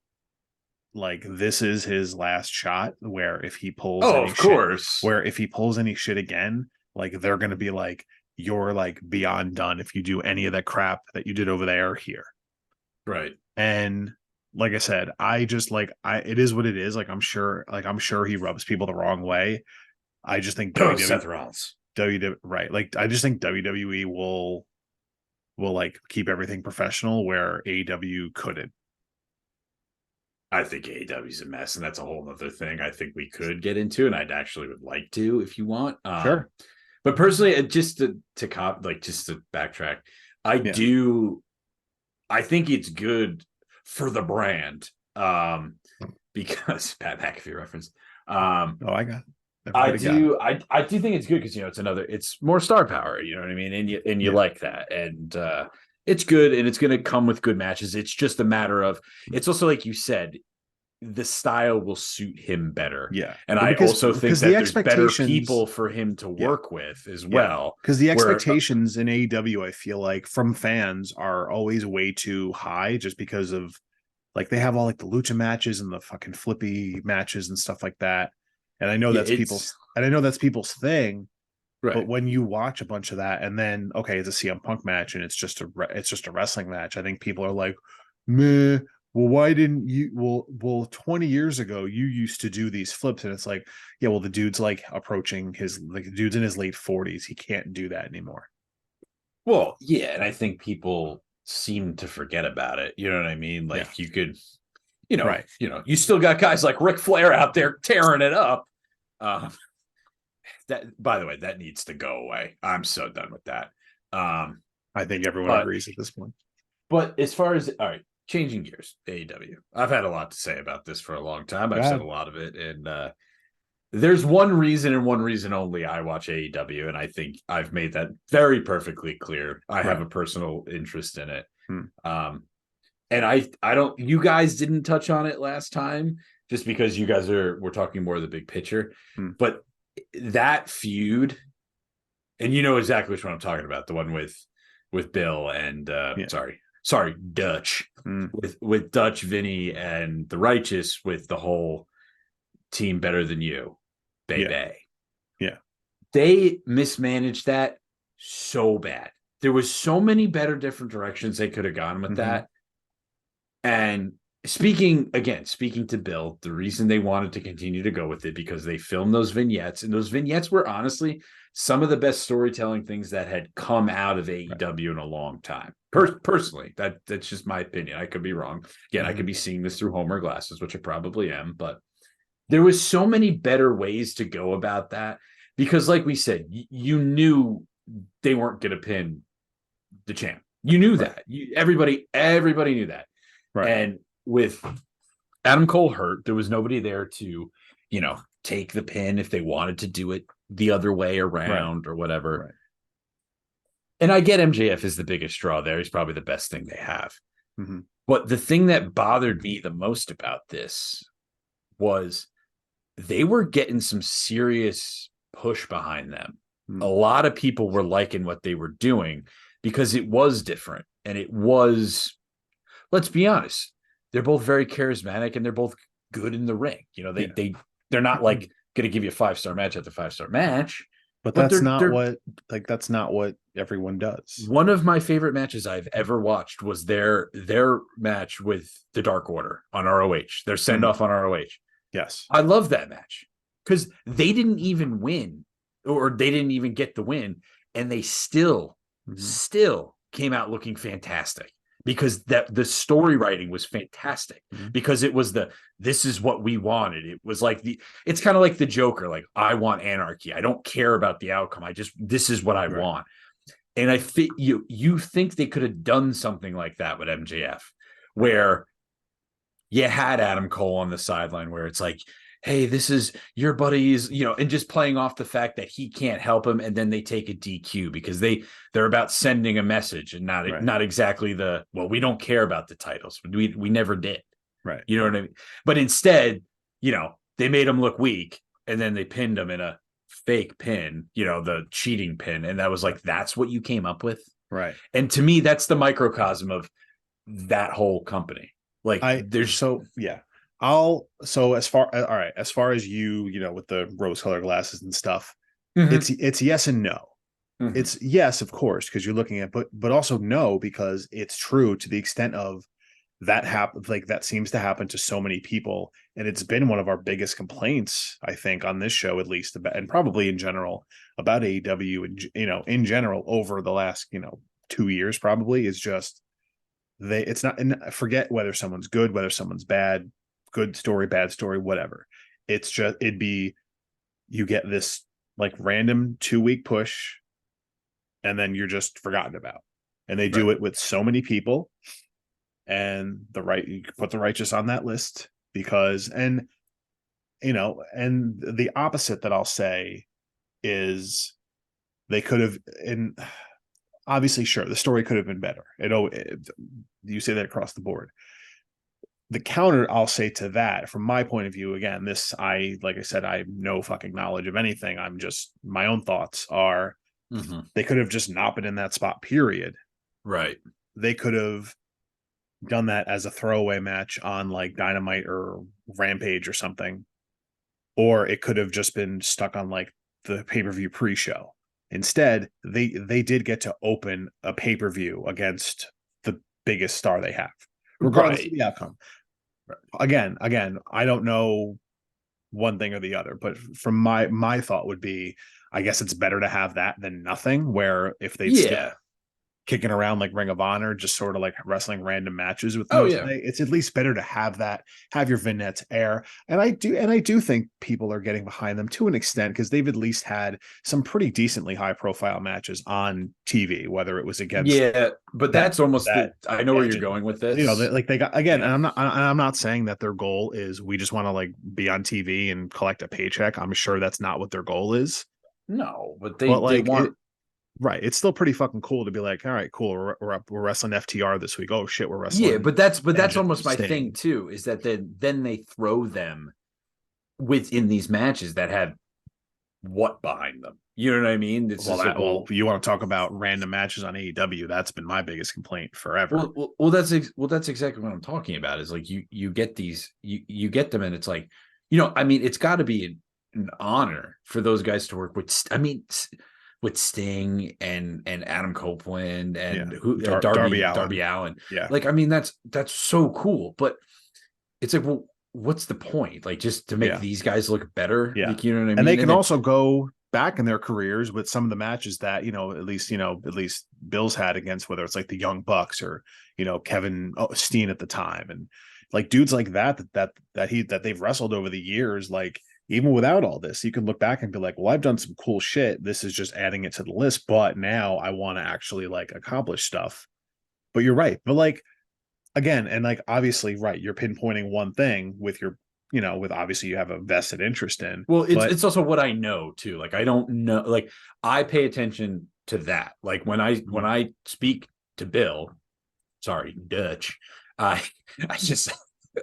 like this is his last shot. Where if he pulls Oh, any of shit, course. where if he pulls any shit again, like they're gonna be like, you're like beyond done if you do any of that crap that you did over there here. Right. And like I said, I just like I it is what it is. I'm sure he rubs people the wrong way. I just think Oh, Seth Rollins. right. Like I just think WWE will like keep everything professional where AEW couldn't. I think AEW's a mess, and that's a whole other thing I think we could get into, and I'd actually would like to if you want. Sure. But personally, just just to backtrack, I Yeah. do I think it's good for the brand. Because Pat McAfee reference. Oh, I got everybody got it. I do think it's good because it's more star power, you know what I mean? And you Yeah. like that. And it's good, and it's gonna come with good matches. It's just a matter of it's also like you said, the style will suit him better. Yeah. And Well, I also think because that the there's better expectations people for him to yeah. work with as Yeah. well. Because the Where expectations in AEW, I feel like from fans are always way too high just because of like they have all like the lucha matches and the fucking flippy matches and stuff like that. And yeah, it's I know that's people's thing, but right. when you watch a bunch of that and then okay, it's a CM Punk match and it's just a wrestling match, I think people are like, meh. Well, why didn't you? Well, 20 years ago, you used to do these flips, and it's like, yeah, well, the dude's like approaching the dude's in his late 40s. He can't do that anymore. Well, yeah, and I think people seem to forget about it. You know what I mean? Yeah, Like you could, right. you still got guys like Ric Flair out there tearing it up. Um, that, by the way, that needs to go away. I'm so done with that. I think everyone But agrees at this point. but as far as all right, changing gears, AEW. I've had a lot to say about this for a long time. Go I've said ahead. a lot of it, and there's one reason and one reason only I watch AEW, and I think I've made that very perfectly clear. I have Right. a personal interest in it. Hmm. And I don't you guys didn't touch on it last time just because you guys we're talking more of the big picture. Hmm. But that feud, and you know exactly which one I'm talking about, the one with Bill and sorry, Dutch. Hmm. With Dutch, Vinny, and the Righteous with the whole team better than you, baby. Yeah. They mismanaged that so bad. There was so many better different directions they could have gone with that. And speaking to Bill, the reason they wanted to continue to go with it because they filmed those vignettes, and those vignettes were honestly some of the best storytelling things that had come out of AEW in a long time. Personally, that's just my opinion. I could be wrong. Again, I could be seeing this through Homer glasses, which I probably am, but there was so many better ways to go about that because, like we said, you knew they weren't going to pin the champ. You knew that. Everybody knew that. Right. And with Adam Cole hurt, there was nobody there to, take the pin if they wanted to do it the other way around or whatever. Right. And I get MJF is the biggest draw there. He's probably the best thing they have. Mm-hmm. But the thing that bothered me the most about this was they were getting some serious push behind them. Mm-hmm. A lot of people were liking what they were doing because it was different. And it was, let's be honest, they're both very charismatic and they're both good in the ring. They're not like going to give you a 5-star match after 5-star match. But that's not what everyone does. One of my favorite matches I've ever watched was their match with the Dark Order on ROH. Their send off on ROH. Yes. I love that match because they didn't even win or they didn't even get the win. and they still Mhm. came out looking fantastic, because that the story writing was fantastic, Mhm. because it was this is what we wanted. It was like it's kind of like the Joker, like, I want anarchy, I don't care about the outcome, this is what I Right. want. And I think you think they could have done something like that with MJF, where you had Adam Cole on the sideline, where it's like, hey, this is your buddies, and just playing off the fact that he can't help him, and then they take a DQ because they're about sending a message, and Right. not exactly we don't care about the titles. We never did. Right. You know what I mean? But instead, they made him look weak, and then they pinned him in a fake pin, the cheating pin, and that was like, that's what you came up with. Right. And to me, that's the microcosm of that whole company. Like, there's yeah. As far as with the rose colored glasses and stuff, it's yes and no. Mhm. It's yes, of course, because you're looking at, but also no, because it's true to the extent of that happens, like that seems to happen to so many people. And it's been one of our biggest complaints, I think, on this show, at least, and probably in general, about AEW and, in general over the last, 2 years, probably, is just it's not, and forget whether someone's good, whether someone's bad, good story, bad story, whatever. It's just, you get this like random 2 week push, and then you're just forgotten about. And they do Right. it with so many people, and you put the righteous on that list because, and the opposite that I'll say is, they could have, and obviously, sure, the story could have been better. You say that across the board. The counter I'll say to that, from my point of view, again, like I said, I have no fucking knowledge of anything. I'm just, my own thoughts are, they could have just not been in that spot, period. Right. They could have done that as a throwaway match on like Dynamite or Rampage or something, or it could have just been stuck on like the pay-per-view pre-show. Instead, they did get to open a pay-per-view against the biggest star they have, regardless of the outcome. Again, I don't know one thing or the other, but from my thought would be, I guess it's better to have that than nothing, where if they'd still Yeah. kicking around like Ring of Honor, just sort of like wrestling random matches with Oh, no yeah. say. It's at least better to have that, have your vignettes air. And I do think people are getting behind them to an extent, because they've at least had some pretty decently high profile matches on TV, whether it was against Yeah, but that that's almost that I know where you're legend. going with this. Like they got, again, Yeah. and I'm not saying that their goal is we just want to like be on TV and collect a paycheck. I'm sure that's not what their goal is. No, but But they like want. right, it's still pretty fucking cool to be like, all right, cool, we're wrestling FTR this week. Oh shit, we're Yeah, wrestling but that's Edge and almost my thing Sting. too, is that then they throw them within these matches that have what behind them. You know what I mean? This is a Well, whole. you want to talk about random matches on AEW? That's been my biggest complaint forever. That's exactly what I'm talking about. Is like, you get these, you get them, and it's like, I mean, it's got to be an honor for those guys to work with. I mean, with Sting and Adam Copeland Yeah, and who Darby Allin. Darby Allin. Yeah, Like, I mean, that's so cool. But it's like, well, what's the point? Like, just to make yeah, these guys look better? yeah. Like, you know what I And they mean? can And then, also go back in their careers with some of the matches that at least Bill's had against, whether it's like the Young Bucks or Kevin Steen at the time, and like dudes like that they've wrestled over the years. Like, even without all this, you can look back and be like, well, I've done some cool shit. This is just adding it to the list, but now I want to actually like accomplish stuff. But you're right. But like, again, and like, obviously, right, you're pinpointing one thing with with obviously you have a vested interest in, well, but it's also what I know too. Like, I don't know. Like, I pay attention to that. Like, when I speak to Bill, sorry, Dutch. I I just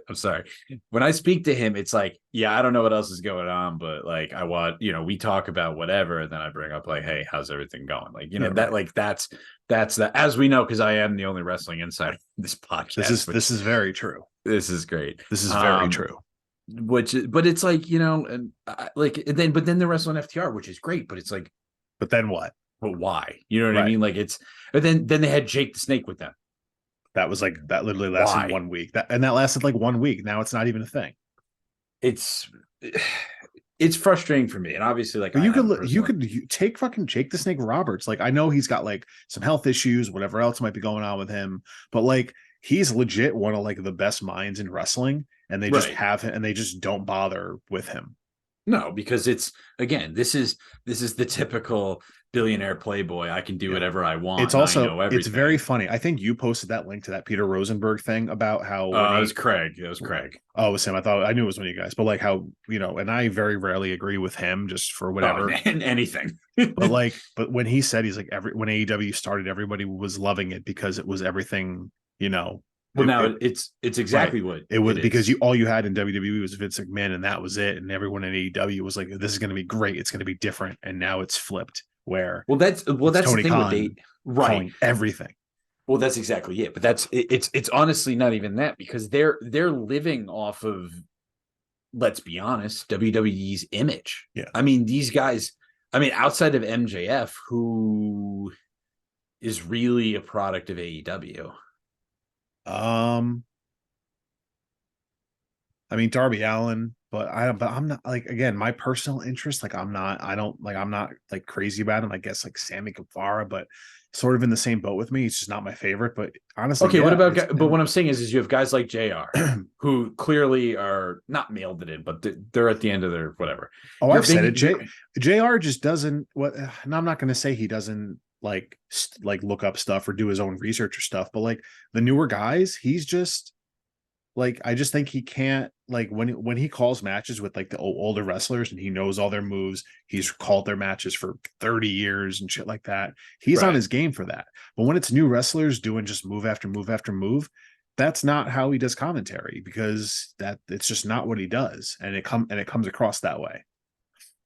I'm sorry. When I speak to him, it's like, yeah, I don't know what else is going on, but like, I want, we talk about whatever, and then I bring up like, hey, how's everything going? Like, yeah, that, right. like, that's that, as we know, because I am the only wrestling insider in this podcast. This is very true. This is great. This is very true. But it's like, and but then they're wrestling FTR, which is great, but it's like, But then what? but why? You know what I Right. mean? Like, but then they had Jake the Snake with them. That was like, that literally lasted Why? 1 week. That lasted like 1 week. Now it's not even a thing. It's it's frustrating for me. And obviously, like But I have a you take fucking Jake the Snake Roberts. Like I know he's got like some health issues, whatever else might be going on with him, but like he's legit one of like the best minds in wrestling, and they just right. have him, and they just don't bother with him. No, because it's again, this is the typical billionaire playboy. I can do Yeah. whatever I want and I know It's very everything. funny. I think you posted that link to that Peter Rosenberg thing about how when It was he Craig. It was Craig. oh, it was him. I thought I knew it was one of you guys, but like how, and I very rarely agree with him just for Oh, whatever. and anything. But when he said he's like when AEW started, everybody was loving it because it was everything, Well, now it's right. exactly what It was it because is. all you had in WWE was Vince McMahon, and that was it. And everyone in AEW was like, "This is going to be great. It's going to be different." And now it's flipped, where Well, it's that's the Tony thing with they Khan right. calling everything. Well, that's exactly it. But it's honestly not even that because they're living off of, let's be honest, WWE's image. Yeah. I mean, these guys. I mean, outside of MJF, who is really a product of AEW. Um, I mean Darby Allen, but I'm not like again my personal interest. Like I'm not like crazy about him. I guess like Sammy Guevara, but sort of in the same boat with me. He's just not my favorite. But honestly, Okay, what yeah, about? it's But what been. I'm saying is you have guys like JR who clearly are not mailed it in, but they're at the end of their whatever. Oh, You're I've said it. big. You're Jr. just doesn't what, and I'm not going to say he doesn't like look up stuff or do his own research or stuff, but like the newer guys, he's just like I just think he can't like when he calls matches with like the older wrestlers and he knows all their moves. He's called their matches for 30 years and shit like that. He's on right. his game for that. But when it's new wrestlers doing just move after move after move, that's not how he does commentary because that it's just not what he does, and it comes across that way.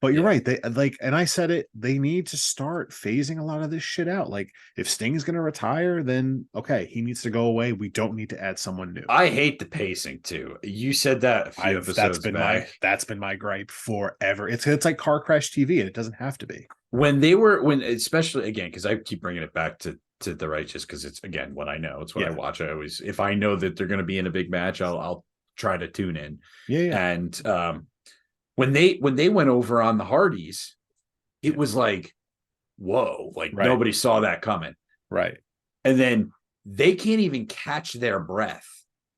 But you're Yeah. right. They like, and I said it, they need to start phasing a lot of this shit out. Like, if Sting's going to retire, then okay, he needs to go away. We don't need to add someone new. I hate the pacing too. You said that a few episodes back That's been my gripe forever. It's like car crash TV, and it doesn't have to be. when especially again because I keep bringing it back to the righteous because it's again what I know. It's what I Yeah. watch. I always if I know that they're going to be in a big match, I'll try to tune in. Yeah, yeah. And when they went over on the Hardys, it was like, whoa, like Right. nobody saw that coming. Right. And then they can't even catch their breath,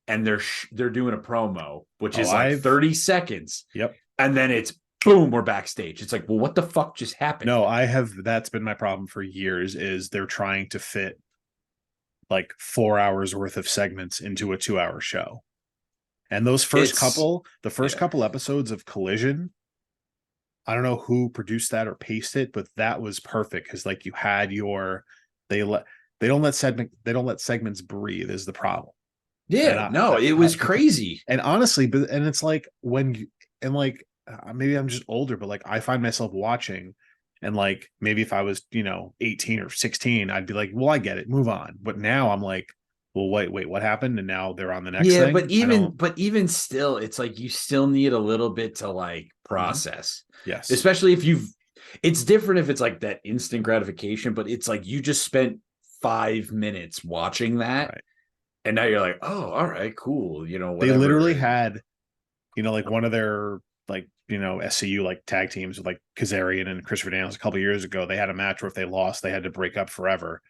and they're doing a promo, which is like 30 seconds. Yep. And then it's boom, we're backstage. It's like, well, what the fuck just happened? No, that's been my problem for years is they're trying to fit like 4 hours worth of segments into a 2 hour show. And those couple episodes of Collision, I don't know who produced that or paced it, but that was perfect because like you had your they let they don't let segments breathe is the problem. Yeah, no, it was crazy. And honestly, and it's like when you and like maybe I'm just older, but like I find myself watching, and like maybe if I was 18 or 16, I'd be like, well, I get it, move on. But now I'm like, well, wait, what happened? And now they're on the next Yeah, thing. but even still, it's like you still need a little bit to like process. Yes. Especially if it's different if it's like that instant gratification, but it's like you just spent 5 minutes watching that. Right. And now you're like, oh, all right, cool. Whatever. They literally had, like one of their like, SCU like tag teams with like Kazarian and Christopher Daniels a couple years ago. They had a match where if they lost, they had to break up forever.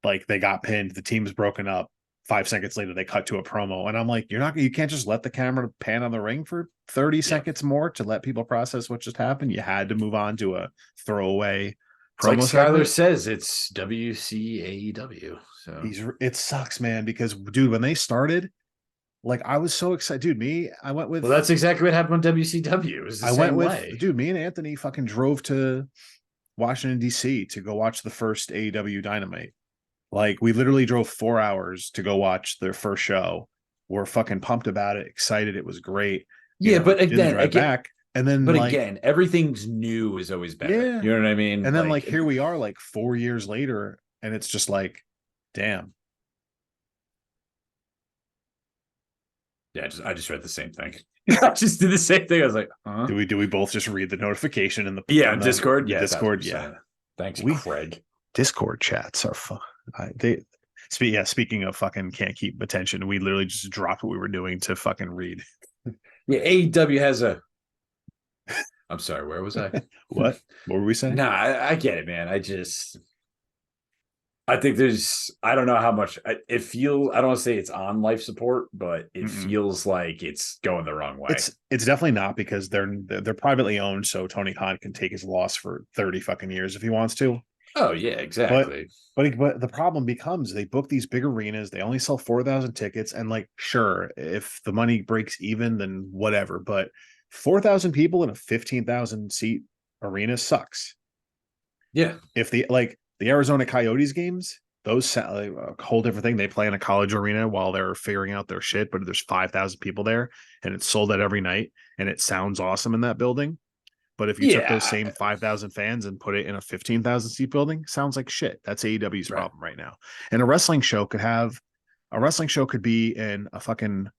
Like they got pinned, the team's broken up. 5 seconds later, they cut to a promo, and I'm like, you can't just let the camera pan on the ring for 30 seconds more to let people process what just happened. You had to move on to a throwaway promo. Like Skyler says, it's WCAEW. So it sucks, man, because dude, when they started, like I was so excited, dude. I went with. Well, that's exactly what happened on WCW. It was the same way. Dude. Me and Anthony fucking drove to Washington D.C. to go watch the first AEW Dynamite. Like we literally drove 4 hours to go watch their first show. We're fucking pumped about it, excited. It was great. Yeah, but again, back. And then, but again, everything's new is always better. Yeah. You know what I mean? And then, like here we are, like 4 years later, and it's just like, damn. Yeah, I just read the same thing. I just did the same thing. I was like, huh? Do we both just read the notification in the Discord? Yeah, Discord. Yeah. Thanks, Craig. Discord chats are fun. Speaking of fucking can't keep attention, we literally just dropped what we were doing to fucking read. Yeah, AEW has a I'm sorry, where was I? What? What were we saying? No, I get it, man. I think I don't know how much it feels. I don't want to say it's on life support, but it Mm-mm. feels like it's going the wrong way. It's definitely not, because they're privately owned, so Tony Khan can take his loss for 30 fucking years if he wants to. Oh, yeah, But exactly. but the problem becomes they book these big arenas, they only sell 4,000 tickets, and like sure, if the money breaks even, then whatever. But 4,000 people in a 15,000 seat arena sucks. Yeah. If the Arizona Coyotes games, those like, a whole different thing. They play in a college arena while they're figuring out their shit, but there's 5,000 people there, and it's sold out every night, and it sounds awesome in that building. But if you took those Yeah. same 5,000 fans and put it in a 15,000 seat building, sounds like shit. That's AEW's Right. problem right now. And a wrestling show could be in a fucking,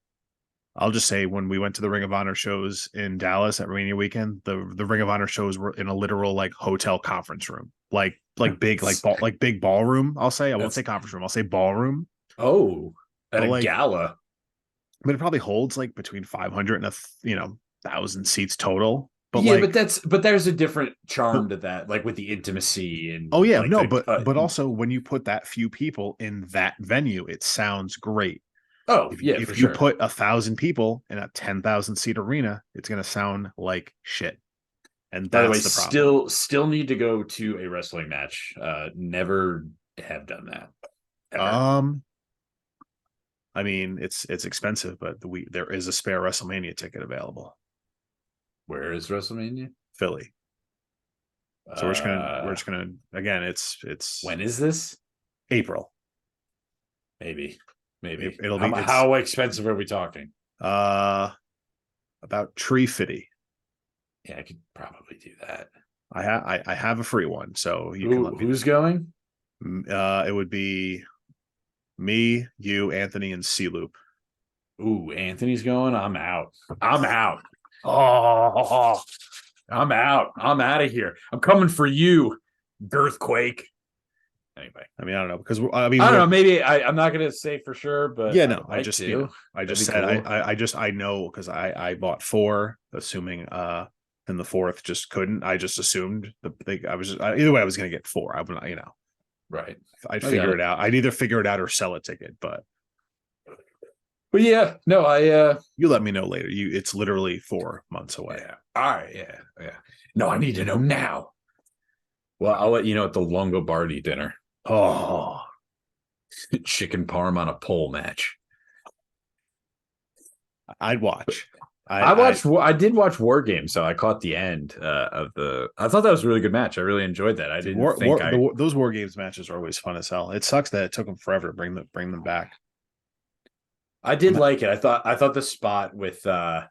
I'll just say, when we went to the Ring of Honor shows in Dallas at Mania weekend, the Ring of Honor shows were in a literal like hotel conference room, like big like big ballroom. I'll say, I won't say That's conference room. I'll say ballroom. oh, at But a like, gala. but it probably holds like between 500 and thousand seats total. But Yeah, like, but there's a different but charm to that, like with the intimacy oh and yeah, like no, the but also when you put that few people in that venue, it sounds great. oh If yeah, for if you sure. put 1,000 people in a 10,000 seat arena, it's gonna sound like shit, and By the way, that's the problem. still need to go to a wrestling match. Never have done that ever. Um, I mean, it's expensive, but there is a spare WrestleMania ticket available, Where is WrestleMania? Philly. So we're Uh, just gonna again, it's when is this? April. Maybe, It, maybe. it'll be it's How expensive are we talking? uh about tree fitty. Yeah, I could probably do that. I have a free one, so you can let me Who's going? know. It would be me, you, Anthony, and C Loop. Ooh, Anthony's going. I'm out. I'm out. Oh, I'm out. I'm out of here. I'm coming for you, Girthquake. Anyway, I mean, I don't know, because I mean, I don't we're know. Maybe I'm not going to say for sure, but yeah, I no, would I like just to. I That'd just be said cool. I know, because I bought four, assuming and the fourth just couldn't. I just assumed I was just, either way I was gonna get four. I would, Right. I'd I got figure it it. out. I'd either figure it out or sell a ticket, but But yeah, no, you let me know later. It's literally 4 months away. yeah. All right, yeah, yeah. No, I need to know now. Well, I'll let you know at the Longobardi dinner. Oh, Chicken parm on a pole match. I'd watch. I I did watch War Games, so I caught the end of the. I thought that was a really good match. I really enjoyed that. I Dude, didn't think I. those war games matches are always fun as hell. It sucks that it took them forever to bring them back. I did like it. I thought the spot with I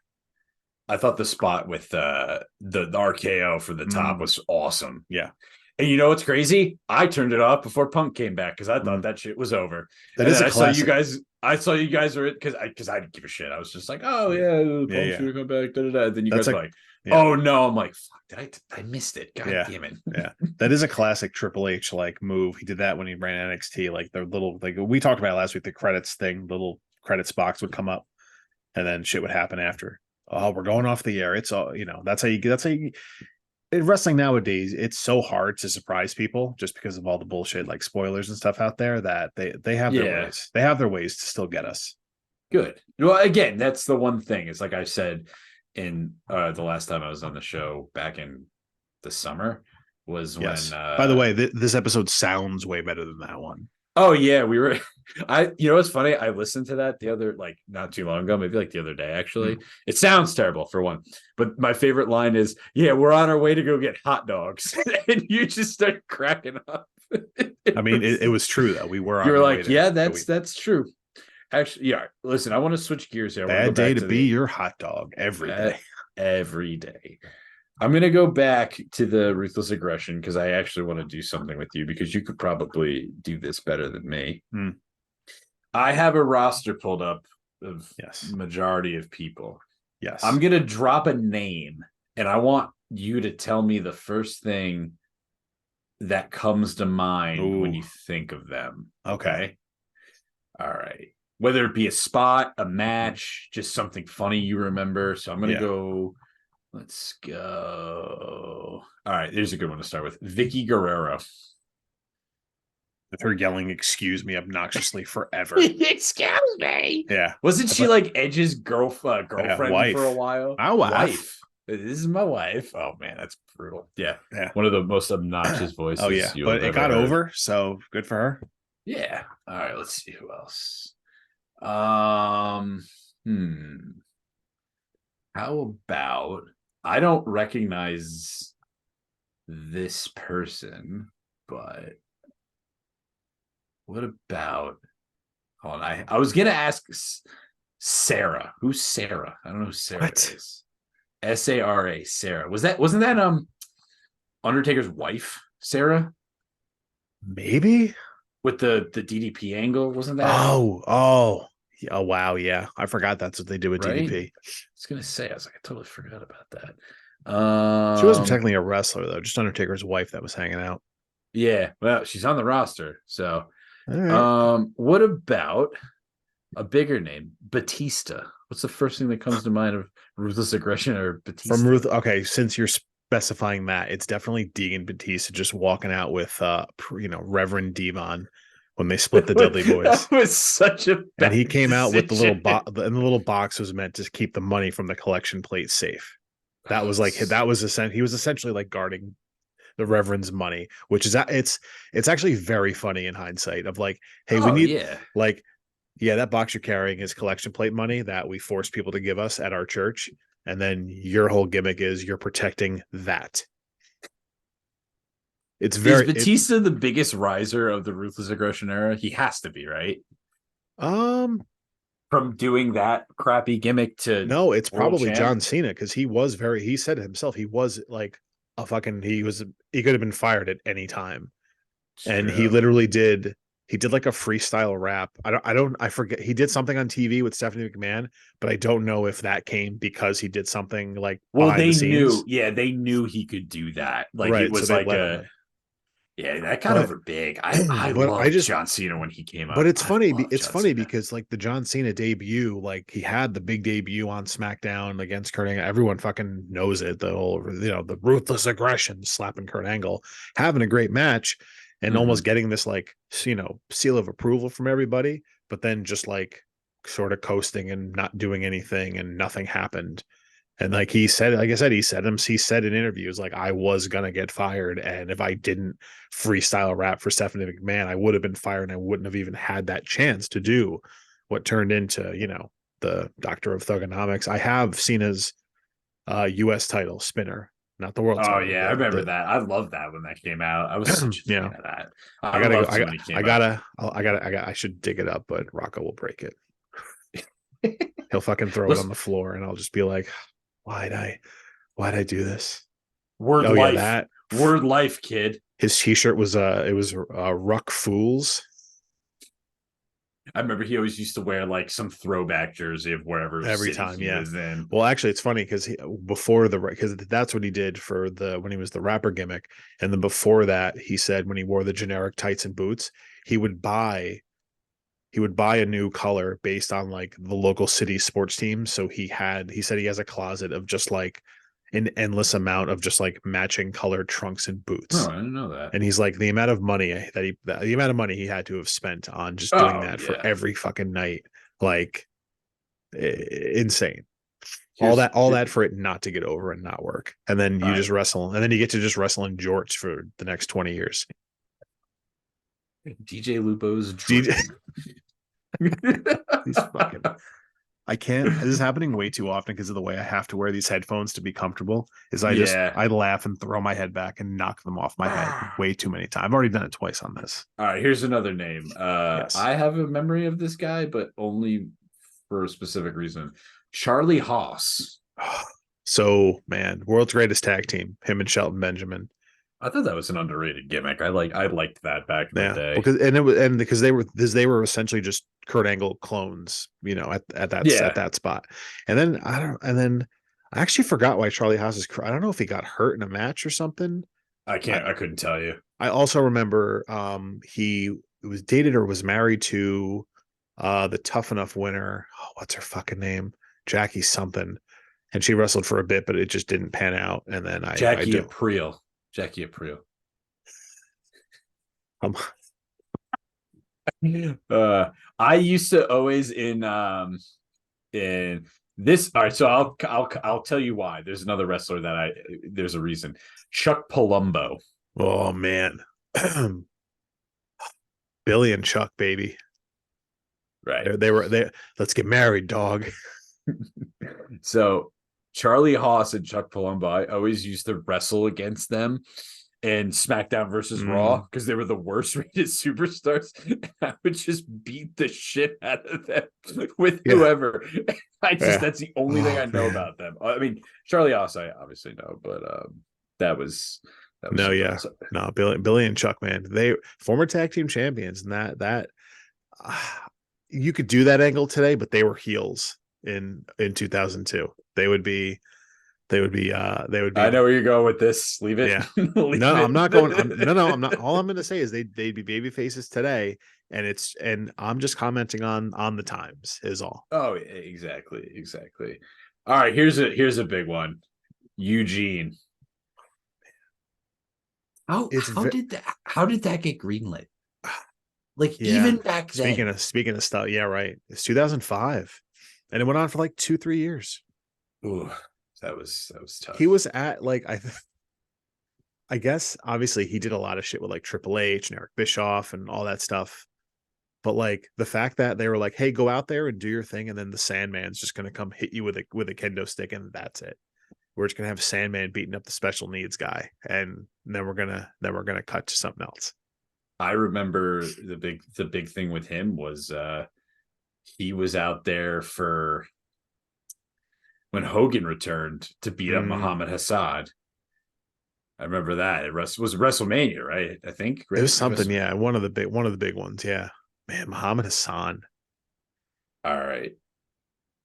thought the spot with the RKO for the top was awesome. Yeah, And you know what's crazy? I turned it off before Punk came back because I thought that shit was over. that And is then a classic. I saw you guys are because I didn't give a shit. I was just like, oh yeah, Yeah, Punk's yeah. gonna come back. Da, da, da. Then you That's guys a were like, yeah, oh no. I'm like, fuck, I missed it. God yeah, damn it. yeah. That is a classic Triple H like move. He did that when he ran NXT. Like the little like we talked about last week, the credits thing, the little credits box would come up, and then shit would happen after. Oh, we're going off the air. It's all that's how you in wrestling nowadays, it's so hard to surprise people just because of all the bullshit like spoilers and stuff out there that they have their Yeah, ways. They have their ways to still get us. good. Well, again, that's the one thing. It's like I said in the last time I was on the show back in the summer was when Yes. By the way, this episode sounds way better than that one. oh yeah, we were you know what's funny? I listened to that the other like not too long ago, maybe like the other day actually. Mm. It sounds terrible for one. But my favorite line is, "Yeah, we're on our way to go get hot dogs." And you just start cracking up. I mean, it was true though. We were You on were our way like, to "Yeah, go eat. that's true." Actually, yeah. Listen, I want to switch gears here. I want to go Bad day back to to be the your hot dog every day. every day. I'm going to go back to the ruthless aggression because I actually want to do something with you because you could probably do this better than me. Mm. I have a roster pulled up of Yes. majority of people. Yes. I'm going to drop a name and I want you to tell me the first thing that comes to mind when Ooh. you think of them. Okay. All right. Whether it be a spot, a Mhm. match, just something funny you remember. So I'm going to Yeah. go Let's go. All right, here's a good one to start with. Vicky Guerrero. With her yelling "excuse me" obnoxiously forever. Excuse me. Yeah. Wasn't she But like Edge's girlfriend for a wife. while? My wife. This is my wife. Oh man, that's brutal. Yeah. Yeah. One of the most obnoxious Oh voices yeah. you But have it ever got heard. over, so good for her. Yeah. All right, let's see who else. Um, hmm. How about I don't recognize this person, but what about hold on, I was gonna ask Sarah. Who's Sarah? I don't know who Sarah What? is. Sara, Sarah. Wasn't that Undertaker's wife, Sarah? Maybe? With the DDP angle, wasn't that Oh. Yeah, oh wow, yeah. I forgot that's what they did with right? DDP. I was gonna say, I was like, I totally forgot about that. She wasn't technically a wrestler though, just Undertaker's wife that was hanging out. Yeah, well, she's on the roster. So All right. what about a bigger name, Batista? What's the first thing that comes to mind of Ruthless Aggression or From Batista? Ruth, okay, since you're specifying that, it's definitely Deegan Batista just walking out with Reverend Devon when they split the Dudley That Boys. was such a And he bad came out with the little decision. box, and the little box was meant to keep the money from the collection plate safe. That was like that was he was essentially like guarding the Reverend's money, which is it's actually very funny in hindsight of like, hey, we Oh need yeah. like, yeah, that box you're carrying is collection plate money that we force people to give us at our church. And then your whole gimmick is you're protecting that. It's Is very it Batista the biggest riser of the Ruthless Aggression era? He has to be, right? um From doing that crappy gimmick to no, it's world probably champ. John Cena because he said it himself, he was like a fucking he could have been fired at any time. It's And he true. literally did like a freestyle rap. I forget, he did something on TV with Stephanie McMahon, but I don't know if that came because he did something like Well, behind the they knew, scenes. yeah, they knew he could do that. Like it Right. So was they like let him a in. yeah, that got But over big. I but I loved just John Cena when he came but up. it's I funny. love It's John funny Cena. because like the John Cena debut, like he had the big debut on SmackDown against Kurt Angle. Everyone fucking knows it. The whole, the ruthless aggression, slapping Kurt Angle, having a great match, and almost Mhm. getting this like seal of approval from everybody. But then just like sort of coasting and not doing anything, and nothing happened. And like he said, like I said, he said in interviews, like, I was gonna get fired. And if I didn't freestyle rap for Stephanie McMahon, I would have been fired and I wouldn't have even had that chance to do what turned into, the Doctor of Thugonomics. I have Cena's US title spinner, not the world Oh title. yeah, I remember that. I loved that when that came out. I was such a Yeah. fan of that. I I gotta go. loved it when he I came out. gotta, I should dig it up, but Rocco will break it. He'll fucking throw it on Listen, the floor and I'll just be like, why'd I, why'd I do this? word Oh yeah, life, that word life, kid. his t-shirt was Ruck Fools. I remember he always used to wear like some throwback jersey of wherever Every city time, he yeah. was in. Well, actually, it's funny because because that's what he did for the when he was the rapper gimmick, and then before that, he said when he wore the generic tights and boots, he would buy a new color based on like the local city sports team. So he said he has a closet of just like an endless amount of just like matching colored trunks and Oh, boots. I didn't know that. And he's like, the amount of money the amount of money he had to have spent on just doing Oh that for yeah. every fucking night, like insane. Here's All that for it not to get over and not work, and then all you right. just wrestle, and then you get to just wrestle in jorts for the next 20 years. DJ Lupo's DJ, dream. these fucking I can't. This is happening way too often because of the way I have to wear these headphones to be comfortable. Is Yeah. I laugh and throw my head back and knock them off my head way too many times. I've already done it twice on this. All right, here's another name. Yes. I have a memory of this guy, but only for a specific reason. Charlie Haas. So man, world's greatest tag team, him and Shelton Benjamin. I thought that was an underrated gimmick. I liked that back in the Yeah, day. because because they were essentially just Kurt Angle clones, at Yeah, that spot. And then I actually forgot why Charlie Haas is. I don't know if he got hurt in a match or something. I I couldn't tell you. I also remember he was dated or was married to the Tough Enough winner. Oh, what's her fucking name? Jackie something. and she wrestled for a bit, but it just didn't pan out. And then I Jackie do. Aprile. Jackie Aprile. Um, I used to always in this. All right, so I'll tell you why. There's another wrestler that there's a reason. Chuck Palumbo. oh man, Billy and Chuck, baby. Right. They were there. Let's get married, dog. So Charlie Haas and Chuck Palumbo, I always used to wrestle against them in SmackDown versus Raw because they were the worst rated superstars. I would just beat the shit out of them with whoever. That's the only thing I know about them. I mean, Charlie Haas, I obviously know, but that was no, yeah, no, Billy and Chuck, man, they former tag team champions, and that you could do that angle today, but they were heels in 2002. They would be. I know where you're going with this. Leave it. Yeah. Leave no, it. I'm not going. I'm not. All I'm going to say is they'd be baby faces today, and I'm just commenting on the times is all. Oh, exactly. All right, here's a big one. Eugene. How did that get greenlit? Like even back then. Speaking of stuff, yeah, right. It's 2005, and it went on for like 2-3 years. Ooh, that was tough. He was at like I guess obviously he did a lot of shit with like Triple H and Eric Bischoff and all that stuff. But like the fact that they were like, "Hey, go out there and do your thing," and then the Sandman's just gonna come hit you with a kendo stick, and that's it. We're just gonna have Sandman beating up the special needs guy, and then we're gonna cut to something else. I remember the big thing with him was he was out there for when Hogan returned to beat up Muhammad Hassad. I remember that. It was WrestleMania, right? I think it was something, yeah. One of the big ones, yeah. Man, Muhammad Hassan. All right,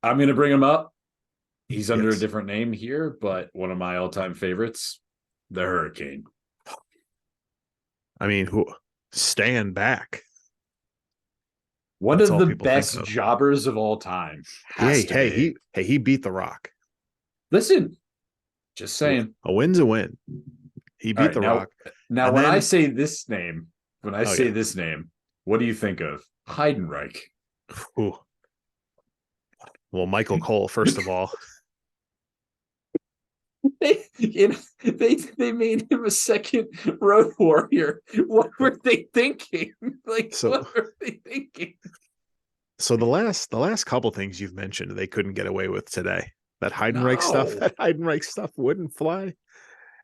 I'm gonna bring him up. He's under a different name here, but one of my all-time favorites, the Hurricane. I mean, who stand back? One of the best jobbers of all time. He beat The Rock. Listen, just saying, a win's a win. He beat The Rock. Now, when I say this name, what do you think of Heidenreich? Ooh. Well, Michael Cole, first of all. They made him a second Road Warrior. What were they thinking? What were they thinking? So the last couple things you've mentioned, they couldn't get away with today. That Heidenreich stuff wouldn't fly,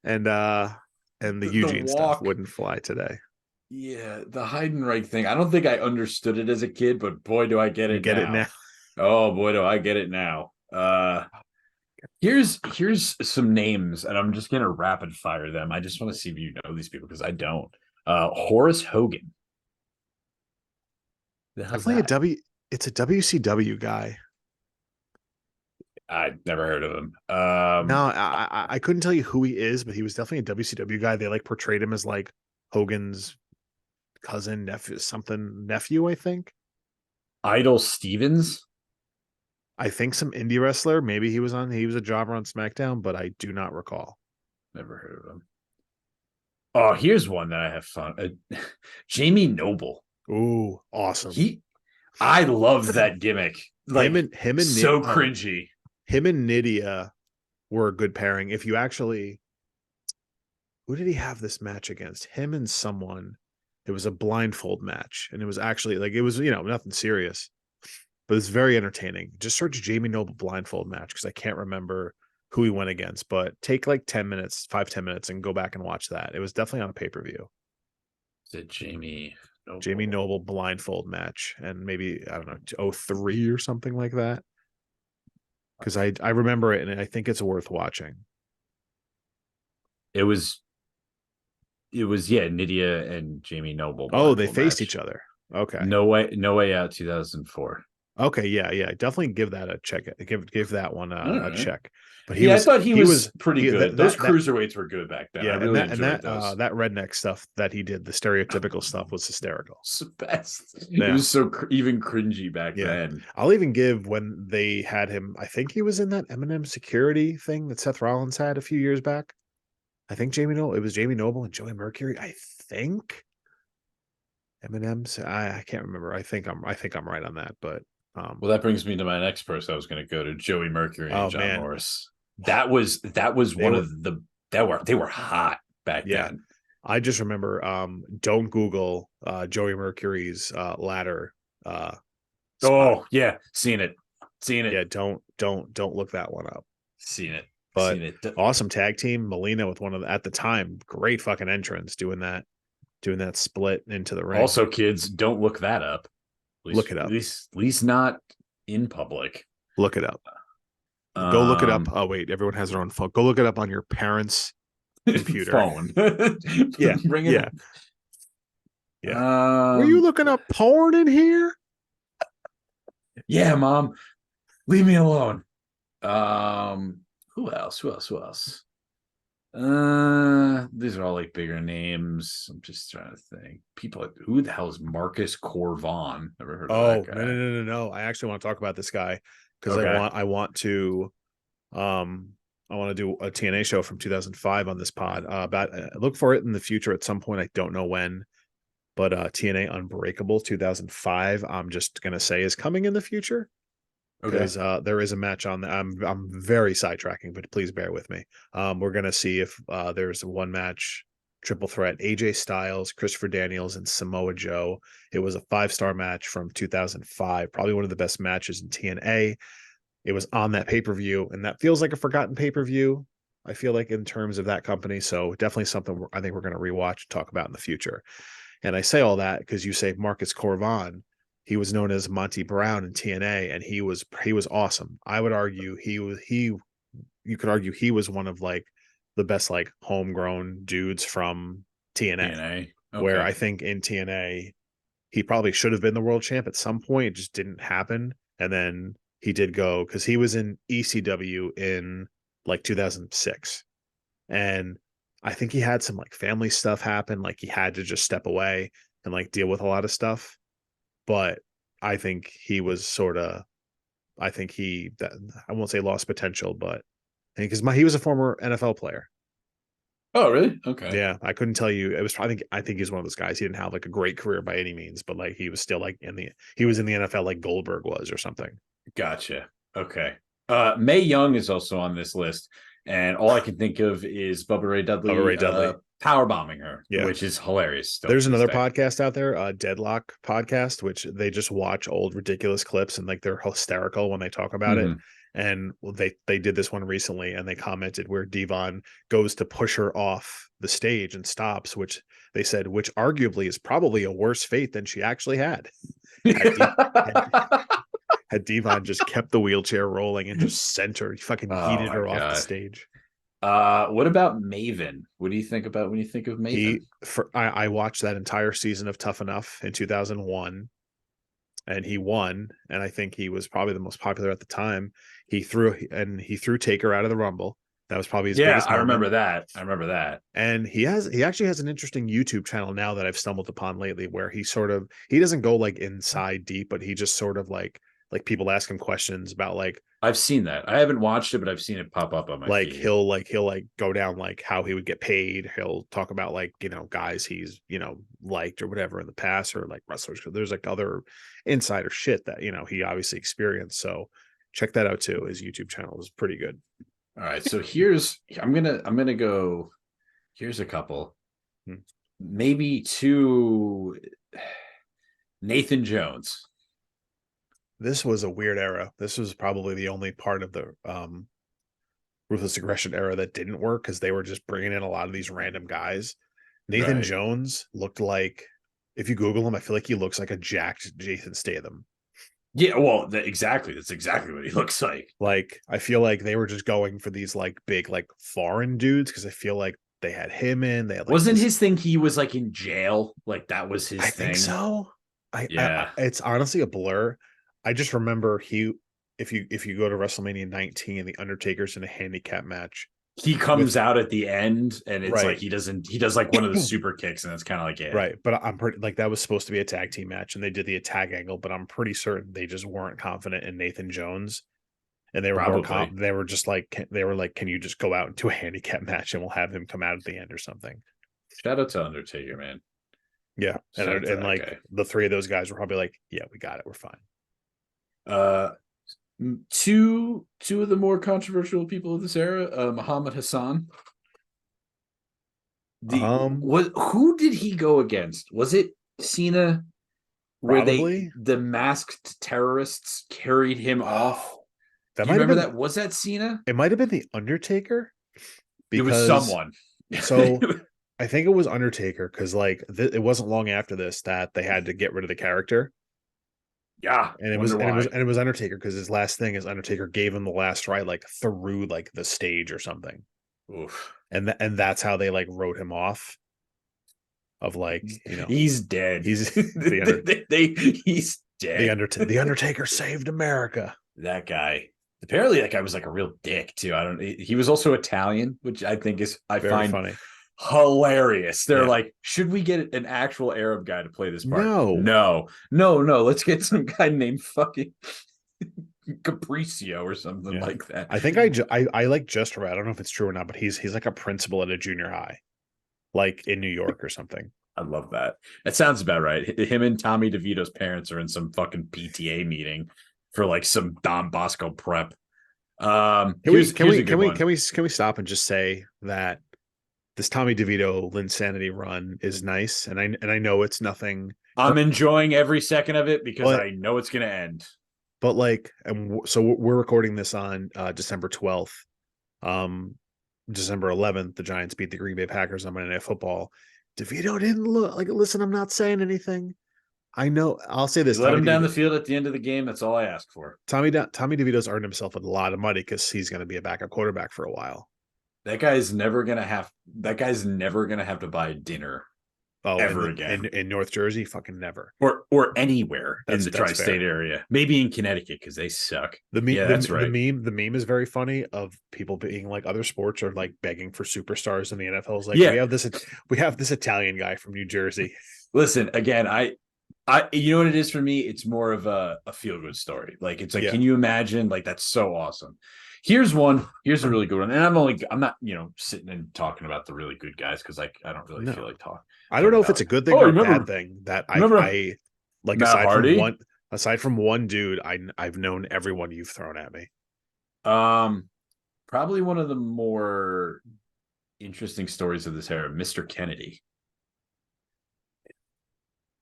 and the Eugene stuff wouldn't fly today. Yeah, the Heidenreich thing. I don't think I understood it as a kid, but boy, do I get it now. Oh boy, do I get it now. Here's some names, and I'm just gonna rapid fire them. I just want to see if you know these people because I don't. Horace Hogan. Definitely it's a WCW guy. I've never heard of him. No, I couldn't tell you who he is, but he was definitely a WCW guy. They like portrayed him as like Hogan's cousin, nephew, I think. Idol Stevens. I think some indie wrestler. Maybe he was a jobber on SmackDown, but I do not recall. Never heard of him. Oh, here's one that I have fun. Jamie Noble. Ooh, awesome. I love that gimmick. Like him and so cringy. Him and Nydia were a good pairing. If you actually, who did he have this match against? Him and someone. It was a blindfold match, and it was actually like it was nothing serious. But it's very entertaining. Just search Jamie Noble blindfold match because I can't remember who he went against. But take like 10 minutes, 5-10 minutes, and go back and watch that. It was definitely on a pay-per-view. Is it Jamie Noble blindfold match, and maybe I don't know 03 or something like that. Because I remember it, and I think it's worth watching. It was Nydia and Jamie Noble. Oh, they faced each other. Okay. No way out 2004. Okay, yeah, yeah, definitely give that a check. Give that one All a right. check. But Yeah, I thought he he was was pretty he good. Those cruiserweights were good back then. I yeah, really enjoyed those. that redneck stuff that he did, the stereotypical stuff was hysterical. It's the best. It Yeah, was so even cringy back yeah. then. I'll even give when they had him. I think he was in that Eminem security thing that Seth Rollins had a few years back. I think it was Jamie Noble and Joey Mercury. I think Eminem's. I can't remember. I think I'm right on that. But Well, that brings me to my next person. I was going to go to Joey Mercury and oh John man, Morris. That was they one were of the they were hot back yeah. then. I just remember don't Google Joey Mercury's ladder spot. Oh yeah, seen it, Yeah, don't look that one up. seen it, But seen it. awesome tag team, Melina with one of the, at the time, great fucking entrance doing that split into the ring. Also, kids, don't look that up. Look it up. At least not in public. Look it up. Go look it up. Um, Oh wait, everyone has their own phone. Go look it up on your parents' computer. phone. Yeah, Bring it yeah, up. yeah. Were you looking up porn in here? Yeah, mom, leave me alone. Who else? Who else? Who else? These are all like bigger names. I'm just trying to think. People like who the hell is Marcus Corvon? Never heard of that Oh no guy. no no no no! I actually want to talk about this guy because Okay. I want to I want to do a TNA show from 2005 on this pod. About look for it in the future at some point. I don't know when, but TNA Unbreakable 2005. I'm just gonna say is coming in the future Okay. because there is a match on that. I'm very sidetracking, but please bear with me. We're gonna see if there's one match triple threat: AJ Styles, Christopher Daniels, and Samoa Joe. It was a 5-star match from 2005, probably one of the best matches in TNA. It was on that pay-per-view, and that feels like a forgotten pay-per-view. I feel like in terms of that company, so definitely something I think we're going to rewatch and talk about in the future. And I say all that because you say Marcus Corvon, he was known as Monty Brown in TNA, and he was awesome. I would argue he you could argue he was one of like the best like homegrown dudes from TNA. TNA. Where Okay. I think in TNA he probably should have been the world champ at some point. It just didn't happen. And then he did go because he was in ECW in like 2006. And I think he had some like family stuff happen. Like he had to just step away and like deal with a lot of stuff. But I think he was sort of, I think he, that, I won't say lost potential, but because he was a former NFL player. Oh, really? Okay. Yeah, I couldn't tell you. It was. I think he's one of those guys. He didn't have like a great career by any means, but like he was still like he was in the NFL like Goldberg was or something. Gotcha. Okay. May Young is also on this list, and all I can think of is Bubba Ray Bubba Dudley Ray Dudley. power bombing her, Yeah. which is hilarious still There's to this another day. podcast out there, Deadlock podcast, which they just watch old ridiculous clips and like they're hysterical when they talk about it. Mhm. And they did this one recently and they commented where Devon goes to push her off the stage and stops, which they said, which arguably is probably a worse fate than she actually had. Had, De- had, had Devon just kept the wheelchair rolling and just sent her, fucking Oh yeeted my her off the god. stage. What about Maven? What do you think about when you think of Maven? I watched that entire season of Tough Enough in 2001 and he won. And I think he was probably the most popular at the time. He threw Taker out of the Rumble. That was probably his Yeah, biggest I moment. remember that. I remember that. And he actually has an interesting YouTube channel now that I've stumbled upon lately where he doesn't go like inside deep, but he just sort of like people ask him questions about I've seen that. I haven't watched it, but I've seen it pop up on my feed. he'll like go down like how he would get paid. He'll talk about like, guys he's, liked or whatever in the past or like wrestlers. There's like other insider shit that, he obviously experienced. So check that out too. His YouTube channel is pretty good. All right, so I'm gonna go. Here's a couple, Hmm. maybe two. Nathan Jones. This was a weird era. This was probably the only part of the Ruthless Aggression era that didn't work because they were just bringing in a lot of these random guys. Nathan Right. Jones looked like, if you Google him, I feel like he looks like a jacked Jason Statham. Yeah, well, exactly. That's exactly what he looks like. Like, I feel like they were just going for these like big, like foreign dudes because I feel like they had him in. They had like Wasn't this. his thing he was like in jail? Like that was his I think thing. so. Yeah. It's honestly a blur. I just remember if you go to WrestleMania 19, the Undertaker's in a handicap match He with comes out at the end, and it's like right. he does like one of the super kicks, and it's kind of like it. Right, but I'm pretty like that was supposed to be a tag team match, and they did the attack angle, but I'm pretty certain they just weren't confident in Nathan Jones, and they were more Probably. they were just like they were like, can you just go out into a handicap match and we'll have him come out at the end or something? Shout out to Undertaker, man. Yeah, Shout out to and that like guy. the three of those guys were probably like, yeah, we got it, we're fine. Uh, two of the more controversial people of this era, Muhammad Hassan. The Um, what? Who did he go against? Was it Cena? Where Probably. the masked terrorists carried him off? Oh, that Do you might have remember been that? Was that Cena? it might have been the Undertaker It was because someone. so I think it was Undertaker because like it wasn't long after this that they had to get rid of the character. Yeah, And wonder why. it was Undertaker because his last thing is Undertaker gave him the last right like through like the stage or something, Oof. and that's how they like wrote him off of like He's dead. he's the under He's dead. the Undertaker saved America. That guy. Apparently, that guy was like a real dick too. I don't. He was also Italian, which I think is I Very find funny. hilarious. They're Yeah. like, should we get an actual Arab guy to play this part? No. No, no, no. Let's get some guy named fucking Capricio or something Yeah. like that. I think I like just read. I don't know if it's true or not, but he's like a principal at a junior high, like in New York or something. I love that. That sounds about right. Him and Tommy DeVito's parents are in some fucking PTA meeting for like some Don Bosco prep. Here's a good one. Can we stop and just say that this Tommy DeVito Linsanity run is nice, and I know it's nothing. I'm enjoying every second of it because but I know it's going to end. but like, so we're recording this on December 12th. December 11th, the Giants beat the Green Bay Packers on Monday Night Football. DeVito didn't look like. Listen, I'm not saying anything. I know. I'll say this: You let him down the field at the end of the game. That's all I ask for. Tommy DeVito's earned himself a lot of money because he's going to be a backup quarterback for a while. That guy's never gonna have. That guy's never gonna have to buy dinner ever again in North Jersey, fucking never, or anywhere in the that's tri-state fair. area. Maybe in Connecticut because they suck. That's right. The meme is very funny of people being like other sports are like begging for superstars, and the NFL is like, we have this Italian guy from New Jersey. Listen, again, you know what it is for me? It's more of a feel good story. Like it's like, can you imagine? Like that's so awesome. Here's a really good one. And I'm not, sitting and talking about the really good guys because like I don't really feel like talking. I don't know if it's a good thing or a bad thing that I like Matt Hardy? aside from one dude, I've known everyone you've thrown at me. Probably one of the more interesting stories of this era, Mr. Kennedy.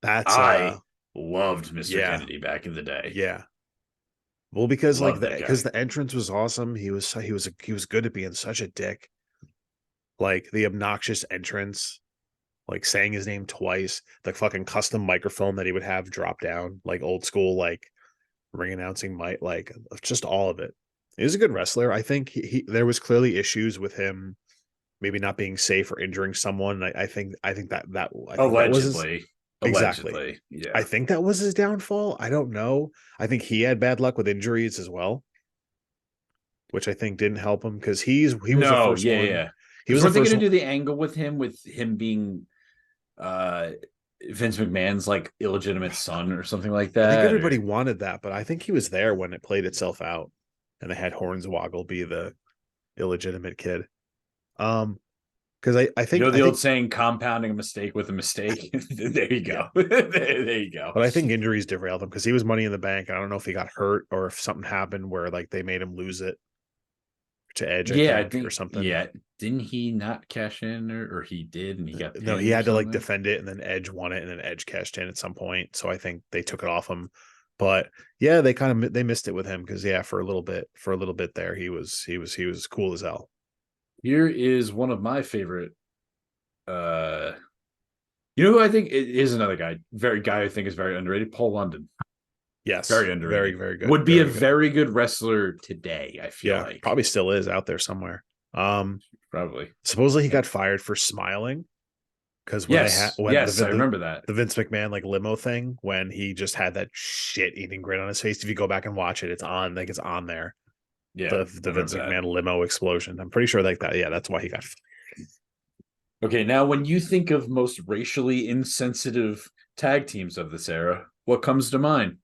I loved Mr. Kennedy back in the day. Yeah. Well, because the entrance was awesome. He was good at being such a dick. Like the obnoxious entrance, like saying his name twice, the fucking custom microphone that he would have drop down, like old school, like ring announcing mic, like just all of it. He was a good wrestler. I think there was clearly issues with him maybe not being safe or injuring someone. I think that Allegedly. Exactly. Yeah. I think that was his downfall. I don't know. I think he had bad luck with injuries as well, which I think didn't help him because he was the first one. Yeah. Weren't they going to do the angle with him being Vince McMahon's like illegitimate son or something like that? I think everybody wanted that, but I think he was there when it played itself out, and they had Hornswoggle be the illegitimate kid. Because I think the old saying, compounding a mistake with a mistake. There you go. There you go. But I think injuries derailed him because he was Money in the Bank. I don't know if he got hurt or if something happened where like they made him lose it to Edge. I think or something. Yeah, didn't he not cash in or he did and he got no? He had to like defend it and then Edge won it and then Edge cashed in at some point. So I think they took it off him. But yeah, they missed it with him because for a little bit there he was cool as hell. Here is one of my favorite. Who I think is another guy I think is very underrated. Paul London. Yes, very underrated. Very, very good. Would be very good wrestler today. I feel like probably still is out there somewhere. Probably. Supposedly he got fired for smiling because when they had Yes, yes, I remember that. the Vince McMahon like limo thing, when he just had that shit eating grin on his face. If you go back and watch it, it's on like it's on there. Yeah, I The Vince remember that. McMahon limo explosion. I'm pretty sure like that. Yeah, that's why he got. Okay, now when you think of most racially insensitive tag teams of this era, what comes to mind?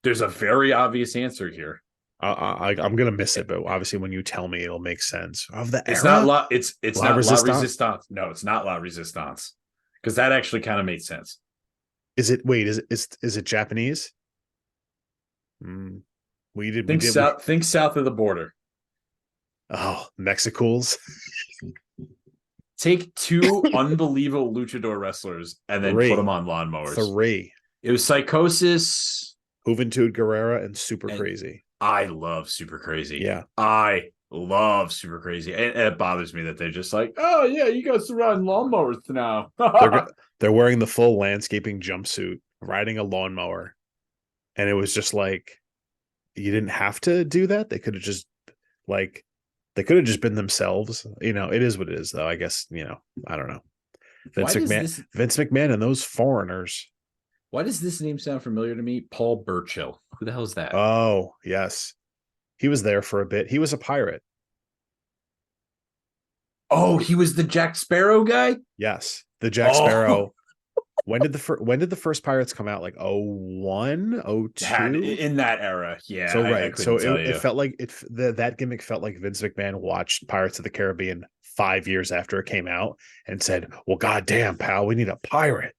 There's a very obvious answer here. I'm gonna miss it, but obviously when you tell me, it'll make sense. Of the It's not era, it's La not La Resistance. Resistance. No, it's not La Resistance. Because that actually kind of made sense. Is it? Wait, is it Japanese? Mm, Think south of the border. Oh, Mexicools. Take two unbelievable luchador wrestlers and then put them on lawnmowers. Three. It was Psychosis, Juventud Guerrera, and Super and Crazy. I love Super Crazy. Yeah. I love Super Crazy. And it bothers me that they're just like, oh, yeah, you guys are riding lawnmowers now. They're wearing the full landscaping jumpsuit, riding a lawnmower. And it was just like, you didn't have to do that. They could have just, like, they could have just been themselves. You know, it is what it is, though. I guess, you know, I don't know. Vince McMahon and those foreigners. Why does this name sound familiar to me? Paul Burchill. Who the hell is that? Oh, yes. He was there for a bit. He was a pirate. Oh, he was the Jack Sparrow guy? Yes. The Jack Sparrow. When did the first Pirates come out? Like 01, 02? In that era. Yeah. So right. So it you. felt like that gimmick felt like Vince McMahon watched Pirates of the Caribbean 5 years after it came out and said, well, goddamn, pal, we need a pirate.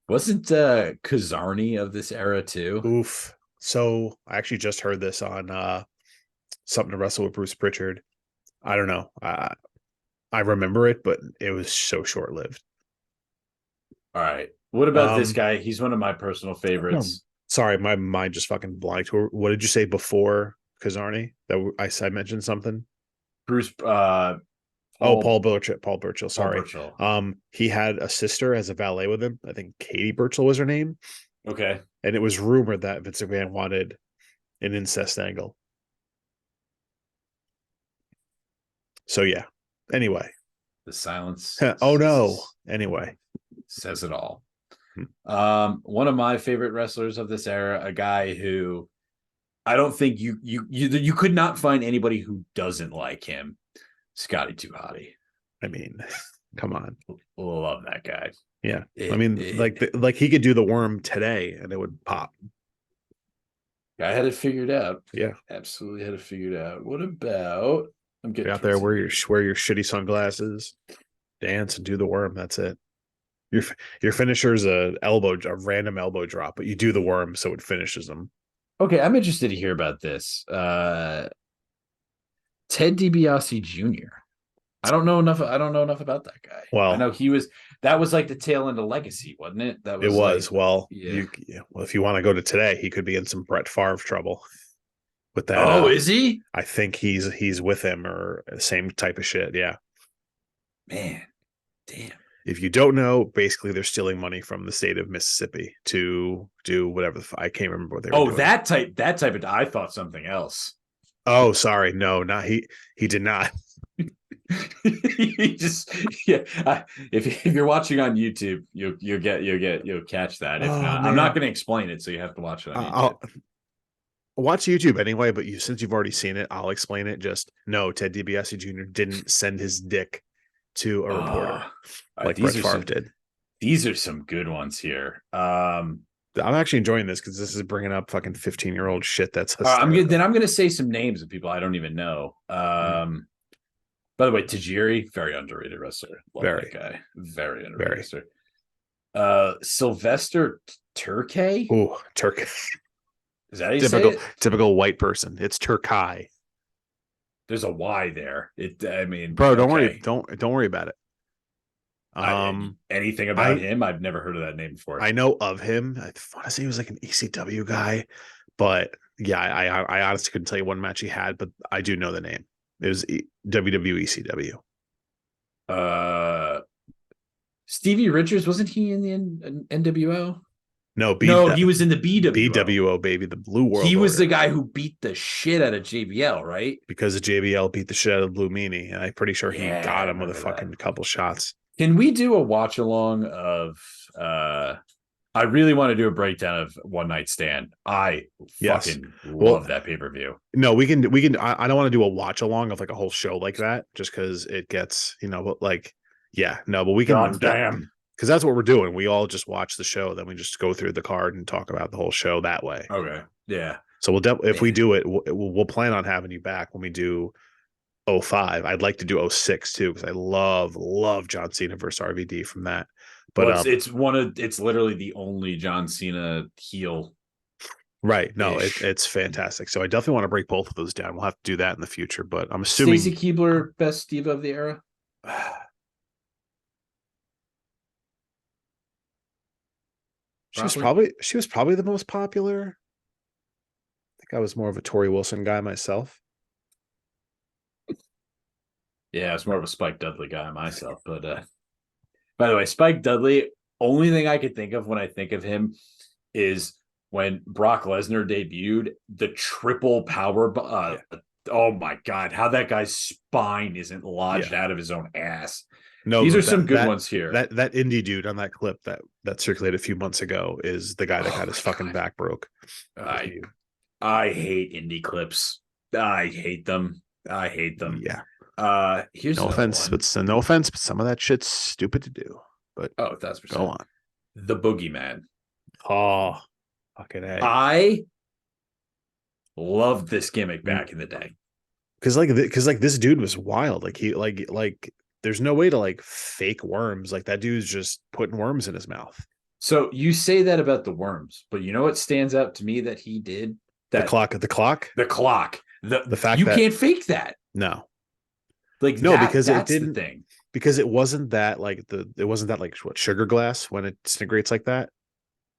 Wasn't Kazarni of this era too? Oof. So I actually just heard this on Something to Wrestle with Bruce Pritchard. I don't know. I remember it, but it was so short-lived. All right. What about this guy? He's one of my personal favorites. Sorry, my mind just fucking blanked. What did you say before Kazarni? That I mentioned something. Bruce. Paul Burchill. Paul Burchill. Sorry. Paul Burchill. He had a sister as a valet with him. I think Katie Burchill was her name. Okay. And it was rumored that Vince McMahon wanted an incest angle. So yeah. Anyway. The silence. Oh no. Anyway. Says it all. One of my favorite wrestlers of this era, a guy who I don't think you could not find anybody who doesn't like him. Scotty 2 Hotty. I mean, come on. Love that guy. Yeah. Like he could do the worm today and it would pop. I had it figured out. Yeah. Absolutely had it figured out. What about I'm getting out there, wear your shitty sunglasses, dance and do the worm. That's it. Your finisher is a random elbow drop, but you do the worm so it finishes them. Okay, I'm interested to hear about this. Ted DiBiase Jr. I don't know enough about that guy. Well, I know that was like the tail end of Legacy, wasn't it? That was it was. Like, well, yeah. Well, if you want to go to today, he could be in some Brett Favre trouble with that. Oh, is he? I think he's with him or the same type of shit. Yeah. Man, damn. If you don't know, basically they're stealing money from the state of Mississippi to do whatever. I can't remember what they were doing. That type of. I thought something else. Oh, sorry. No, not he. He did not. He just if you're watching on YouTube, you'll catch that. If not, I'm not going to explain it, so you have to watch it on YouTube. I'll watch YouTube anyway, but since you've already seen it, I'll explain it. Just no, Ted DiBiase Jr. didn't send his dick to a reporter like Brett Favre did. These are some good ones here. I'm actually enjoying this because this is bringing up fucking 15-year-old shit. That's I'm going to say some names of people I don't even know. By the way, Tajiri, very underrated wrestler. Love that guy. Very underrated wrestler. Sylvester Turkey. Oh, Turkey. Is that how you say it? Typical white person. It's Turkey. There's a Y there. Bro, don't worry. Don't worry about it. Anything about him? I've never heard of that name before. I know of him. I want to say he was like an ECW guy, but yeah, I honestly couldn't tell you what match he had, but I do know the name. It was WWE ECW. Stevie Richards, wasn't he in the NWO? No, No, he was in the BWO. BWO, baby, the Blue World He was Order. the guy who beat the shit out of JBL, right? Because the JBL beat the shit out of Blue Meanie, and I'm pretty sure he Yeah, I got him with a remember that. fucking couple shots. Can we do a watch along of I really want to do a breakdown of One Night Stand. I Yes. fucking Well, love that pay-per-view. no, we can. I don't want to do a watch along of like a whole show like that, just because it gets, but like, yeah, no, but we can God that damn. because that's what we're doing. We all just watch the show, then we just go through the card and talk about the whole show that way. Okay. Yeah. So if we Man. do it, we'll plan on having you back when we do 05. I'd like to do 06 too, because I love John Cena versus RVD from that. But Well, it's literally the only John Cena heel. right, no, it's fantastic. So I definitely want to break both of those down. We'll have to do that in the future. But I'm assuming Stacy Keibler, best diva of the era. she was probably the most popular. I think I was more of a Tori Wilson guy myself. Yeah, I was more of a Spike Dudley guy myself. But by the way, Spike Dudley, only thing I could think of when I think of him is when Brock Lesnar debuted, the triple power. Oh my God, how that guy's spine isn't lodged out of his own ass. No, these are some good ones here. That indie dude on that clip that circulated a few months ago is the guy that got his fucking back broke. I hate indie clips. I hate them. Yeah. Here's no offense, but some of that shit's stupid to do. But that's go on. The Boogeyman. Oh, fucking A. I loved this gimmick back in the day. Because this dude was wild. Like he like there's no way to like fake worms. Like that dude's just putting worms in his mouth. So you say that about the worms, but you know what stands out to me that he did? The clock. The fact you that can't fake that. No. Like no, because that's it didn't. The thing. Because it wasn't that like what sugar glass when it disintegrates like that.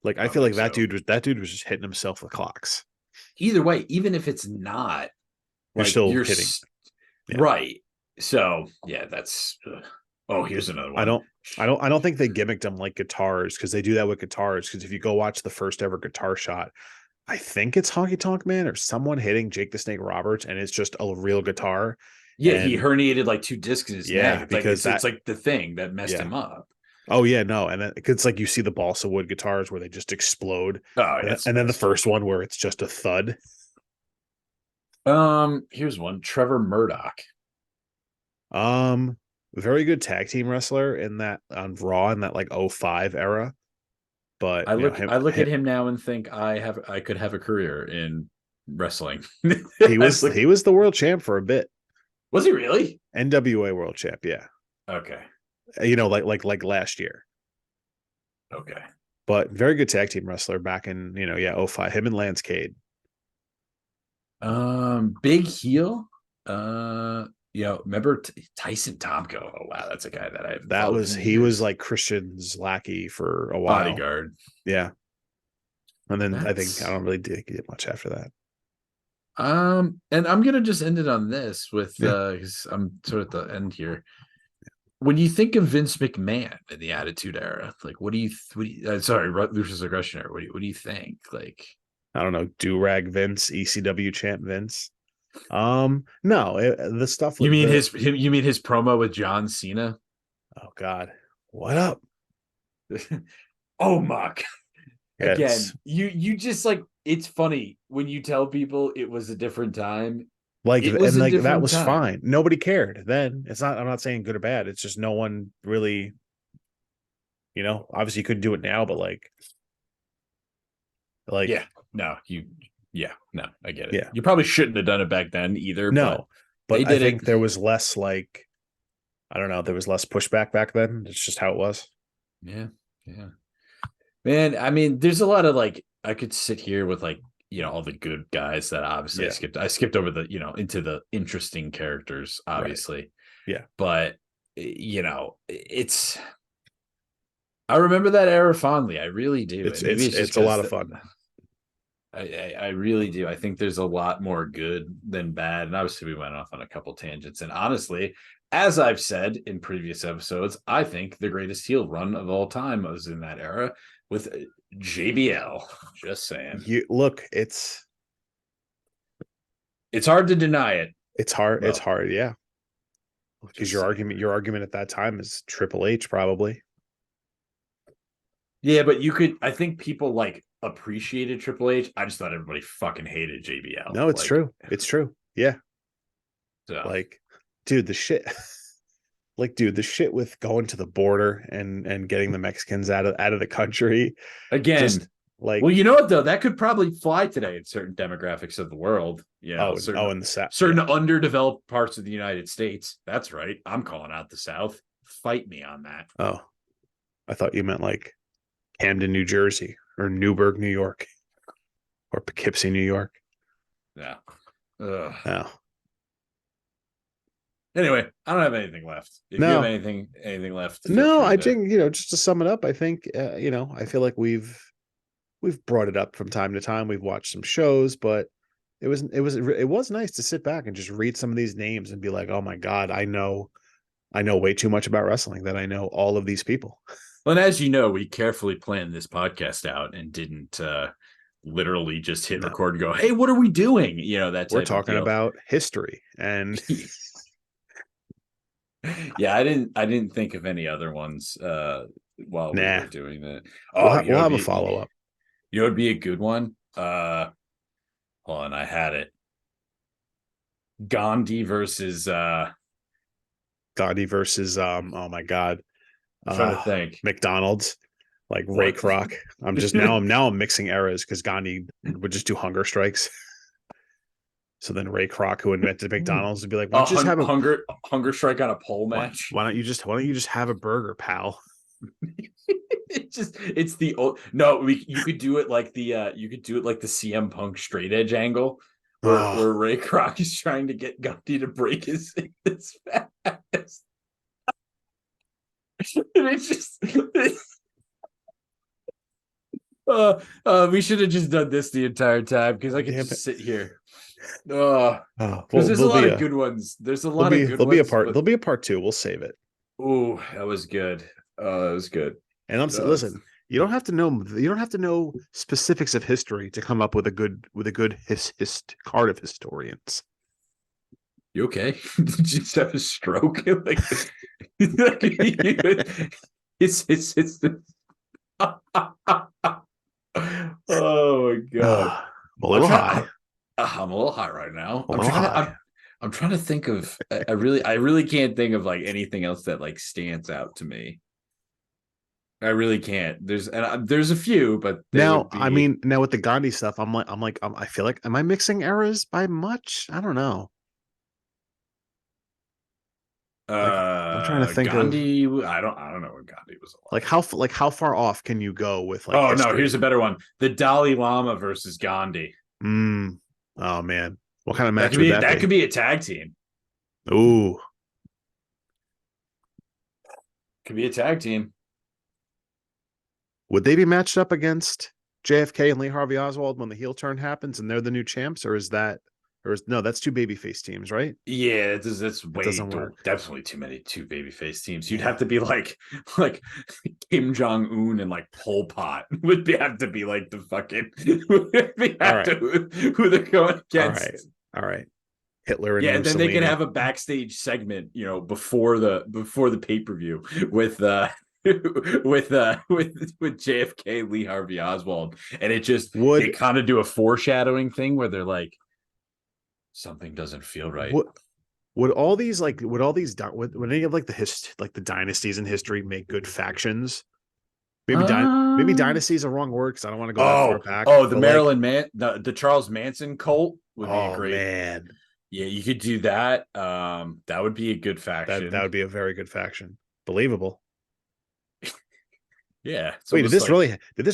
Like I feel like that dude was just hitting himself with clocks. Either way, even if it's not, you're still hitting. Right. So yeah, that's. Here's another one. I don't think they gimmicked them like guitars, because they do that with guitars. Because if you go watch the first ever guitar shot, I think it's Honky Tonk Man or someone hitting Jake the Snake Roberts, and it's just a real guitar. Yeah, he herniated like 2 discs in his neck. Because it's like the thing that messed him up. Oh yeah, no, and then it's like you see the balsa wood guitars where they just explode. Oh, and then the first one where it's just a thud. Here's one: Trevor Murdoch. Very good tag team wrestler in that on Raw in that like 05 era. But I look at him now and think I could have a career in wrestling. he was the world champ for a bit. Was he really? NWA world champ, yeah. Okay. Like last year. Okay. But very good tag team wrestler back in 05. Him and Lance Cade. Big heel. Remember Tyson Tomko? Oh wow, that's a guy that he was like Christian's lackey for a while. Bodyguard. Yeah. And then I think I don't really get much after that. And I'm gonna just end it on this with because I'm sort of at the end here. When you think of Vince McMahon in the Attitude Era, like what do you Ruthless Aggression Era, what do you think? Like, I don't know, do-rag Vince, ECW champ Vince. No, the stuff. You mean his promo with John Cena? Oh God, what up? Oh Mark. Again, you just like, it's funny when you tell people it was a different time. Like, and like that was fine. Nobody cared then. I'm not saying good or bad. It's just no one really, obviously you couldn't do it now, but like I get it. Yeah. You probably shouldn't have done it back then either. No, but I think there was less like, I don't know, there was less pushback back then. It's just how it was. Yeah. Yeah. Man, I mean, there's a lot of like, I could sit here with like, all the good guys that obviously I skipped over the, into the interesting characters, obviously. Right. Yeah. But, I remember that era fondly. I really do. It's a lot of fun. I really do. I think there's a lot more good than bad. And obviously we went off on a couple tangents. And honestly, as I've said in previous episodes, I think the greatest heel run of all time was in that era. with JBL. Just saying. You look, it's hard to deny it. hard. It's Well, hard, yeah. Because just saying. your argument at that time is Triple H, probably. Yeah, but you could. I think people like appreciated Triple H. I just thought everybody fucking hated JBL. No, it's Like, true. It's true. Yeah. so Like, dude, the shit. Like, dude, the shit with going to the border and getting the Mexicans out of the country. again, Just like, well, you know what though? That could probably fly today in certain demographics of the world. You know, in the South, certain yeah. underdeveloped parts of the United States. That's right. I'm calling out the South. Fight me on that. Oh, I thought you meant like Camden, New Jersey, or Newburgh, New York, or Poughkeepsie, New York. Yeah. Ugh. Oh. Anyway, I don't have anything left. If you have No. anything left, feel No, free I to. think, just to sum it up, I think, I feel like we've brought it up from time to time. We've watched some shows, but it was nice to sit back and just read some of these names and be like, oh my God, I know way too much about wrestling, that I know all of these people. Well, and as you know, we carefully planned this podcast out and didn't literally just hit No. record and go, "Hey, what are we doing?" You know, that type We're of talking deal. about history, and yeah, I didn't think of any other ones while we nah, were doing that. we'll, Oh, we'll have a follow up. You know, it'd be a good one. Hold on, I had it. Gandhi versus Gandhi versus oh my God, I'm trying to think. McDonald's, like Ray What? Kroc. I'm mixing eras because Gandhi would just do hunger strikes. So then Ray Kroc, who invented McDonald's, would be like, "Why don't you just have a hunger strike on a pole match? why don't you just have a burger, pal?" It's the old no. You could do it like the CM Punk straight edge angle, Oh, where Ray Kroc is trying to get Gandhi to break his fast. And it's just we should have just done this the entire time because I could just sit here. Because there's a lot of good ones. There's a lot of good ones. There'll be a part two. We'll save it. Oh, that was good. That was good. And listen, you don't have to know specifics of history to come up with a good card of historians. You okay? Did you just have a stroke? It's oh my God. I'm a little high. I'm a little high right now. I'm trying to think of I really can't think of like anything else that like stands out to me. I really can't. There's a few, but now with the Gandhi stuff, I feel like, am I mixing eras by much? I don't know. I'm trying to think Gandhi. I don't know when Gandhi was alive. Like how far off can you go with like? Oh history? no, here's a better one: the Dalai Lama versus Gandhi. Oh man, what kind of match would that be? That could be a tag team. Ooh, could be a tag team. Would they be matched up against JFK and Lee Harvey Oswald when the heel turn happens and they're the new champs, or no? That's two babyface teams, right? Yeah, that's way definitely two babyface teams. You'd have to be like Kim Jong Un and like Pol Pot would have to be like the fucking who they're going against. All right. Hitler and and then they can have a backstage segment, before the pay-per-view with JFK, Lee Harvey Oswald, and they kind of do a foreshadowing thing where they're like, something doesn't feel right. Would any of like the dynasties in history make good factions? Maybe dynasty is a wrong word because I don't want to go that far back. The Charles Manson cult would be great. Man. Yeah, you could do that. That would be a good faction. That would be a very good faction. Believable. Yeah. Wait, did this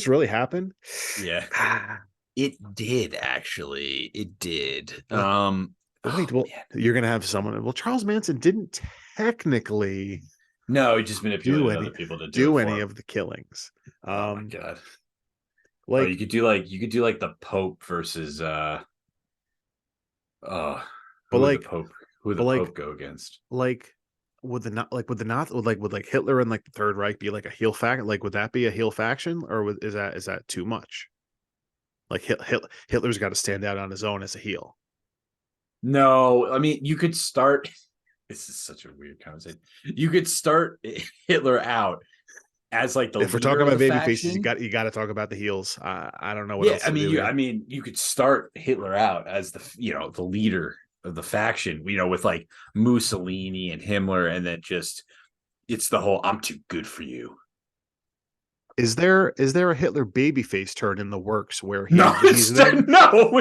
really happen? Yeah. It did, actually. It did. Wait, you're gonna have someone. Well, Charles Manson didn't technically. No, he just manipulated other people to do any of the killings. Oh my God! You could do like the Pope versus the Pope go against? Like would the not like would the not would like Hitler and like the Third Reich be like a heel faction? Like, would that be a heel faction, or is that too much? Like Hitler's got to stand out on his own as a heel. No, I mean, you could start. This is such a weird conversation. You could start Hitler out as like the If we're leader talking of about the baby faces, faction. you got to talk about the heels. I don't know what Yeah, else to do here. I mean, you could start Hitler out as the leader of the faction, with like Mussolini and Himmler, and then just it's the whole "I'm too good for you." Is there a Hitler babyface turn in the works where No, he's then no,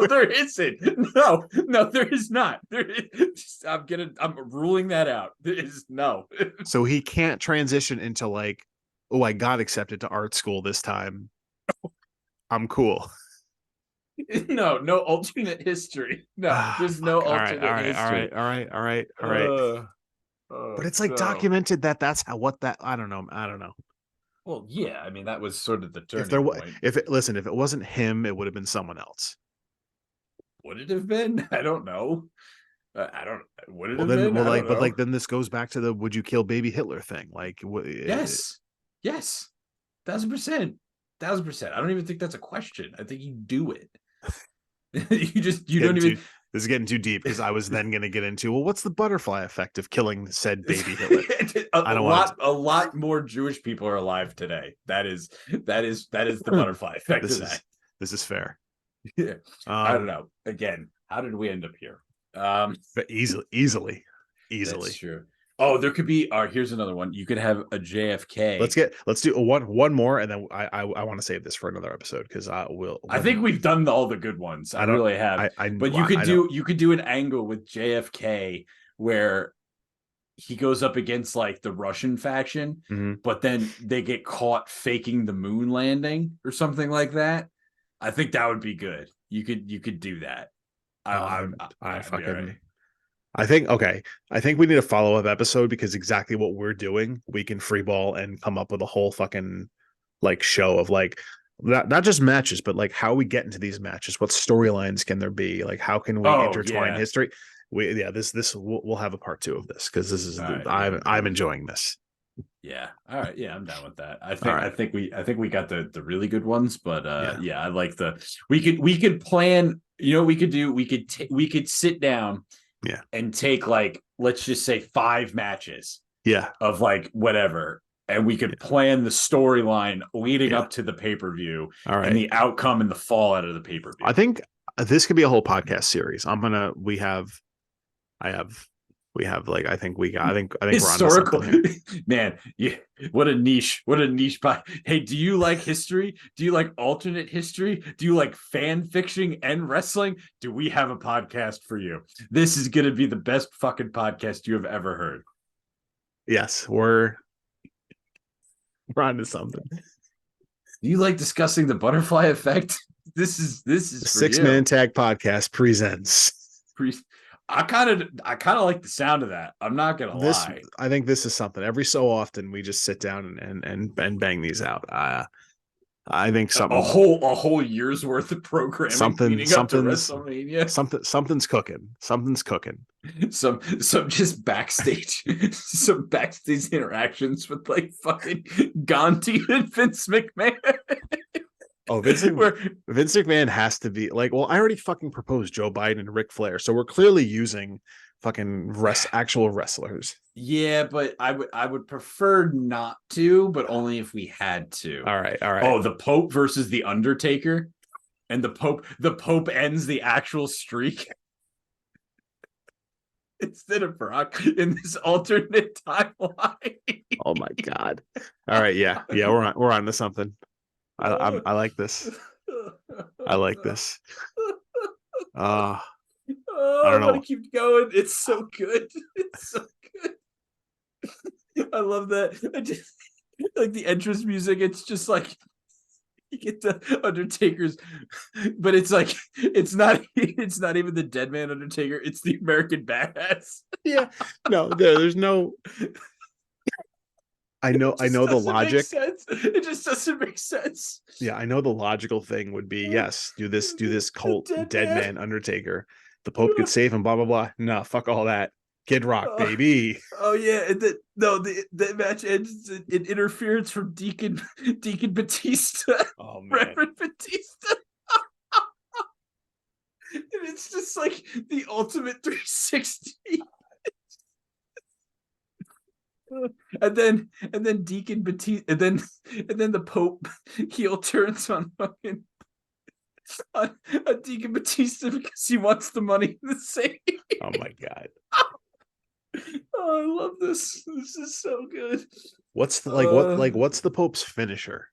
there isn't. No, there is not. I'm ruling that out. There is no. so he can't transition into like, oh, I got accepted to art school this time. I'm cool. No alternate history. No, there's no Fuck. alternate history. All right. But Oh it's like no. documented that that's how what that I don't know. Well, yeah, I mean that was sort of the If there turning was point. if it listen, if it wasn't him, it would have been someone else. Would it have been? I don't know. I don't. Would it Well have then, been? well I don't like, but know. like then this goes back to the would you kill baby Hitler thing? Like, Yes, yes, 1,000%, 1,000%. I don't even think that's a question. I think you do it. You don't even. This is getting too deep because I was then going to get into, well, what's the butterfly effect of killing said baby Hitler? I don't want a lot more Jewish people are alive today. That is the butterfly effect of that. This is fair. Yeah. I don't know. Again, how did we end up here? But easily. That's true. Oh, there could be. Here's another one. You could have a JFK. Let's do one more, and then I want to save this for another episode because I think we've done all the good ones. I really have. But you could do an angle with JFK where he goes up against like the Russian faction, but then they get caught faking the moon landing or something like that. I think that would be good. You could do that. I think we need a follow-up episode because exactly what we're doing, we can freeball and come up with a whole fucking like show of like not just matches, but like how we get into these matches. What storylines can there be? Like how can we intertwine history? We'll have a part 2 of this because this is I'm enjoying this. Yeah. All right. Yeah, I'm down with that. I think we got the really good ones, but I like we could plan, we could do, we could sit down and take like, let's just say 5 matches of like whatever, and we could plan the storyline leading up to the pay-per-view and the outcome and the fallout of the pay-per-view. I think this could be a whole podcast series. I think historical. We're onto something. Man, yeah, what a niche Hey, do you like history? Do you like alternate history? Do you like fan fiction and wrestling? Do we have a podcast for you? This is gonna be the best fucking podcast you have ever heard. Yes, we're onto something. Do you like discussing the butterfly effect? This is the 6-Man Tag Podcast presents. I kind of like the sound of that. I'm not gonna lie. I think this is something. Every so often we just sit down and bang these out. I think something a whole year's worth of programming leading up to WrestleMania. Something's cooking. Something's cooking. Some just backstage some backstage interactions with like fucking Gandhi and Vince McMahon. Oh, Vince McMahon has to be like, well, I already fucking proposed Joe Biden and Ric Flair, so we're clearly using fucking actual wrestlers. Yeah, but I would prefer not to, but only if we had to. All right. Oh, the Pope versus the Undertaker, and the Pope ends the actual streak instead of Brock in this alternate timeline. Oh my god! All right, yeah, we're on to something. I like this. I like this. I don't know. I want to keep going. It's so good. It's so good. I love that. I just like the entrance music. It's just like you get the Undertaker's, but it's like it's not even the Dead Man Undertaker. It's the American Badass. Yeah. No, there's no. I know the logic. It just doesn't make sense. Yeah, I know the logical thing would be yes, do this cult dead man Undertaker. The Pope could save him, blah blah blah. No, fuck all that. Kid Rock, Oh, baby. oh yeah, and the match ends in interference from Deacon Batista, Oh man. Reverend Batista, and it's just like the ultimate 360. And then Deacon Batista, and then the Pope heel turns on fucking on Deacon Batista because he wants the money in the safe. Oh my god. Oh, I love this. This is so good. What's the Uh, what's the Pope's finisher?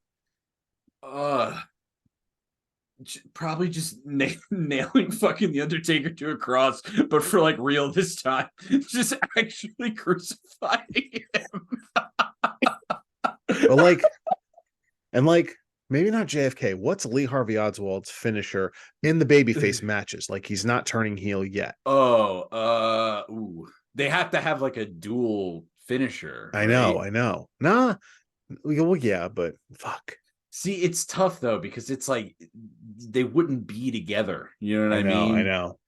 uh Probably just nailing fucking the Undertaker to a cross, but for like real this time, just actually crucifying him. But like, and like, maybe not JFK. What's Lee Harvey Oswald's finisher in the babyface matches? Like, he's not turning heel yet. Ooh. They have to have like a dual finisher, I right? know, I know. Nah, well, yeah, but fuck. See, it's tough though because it's like they wouldn't be together. You know what I I mean? know.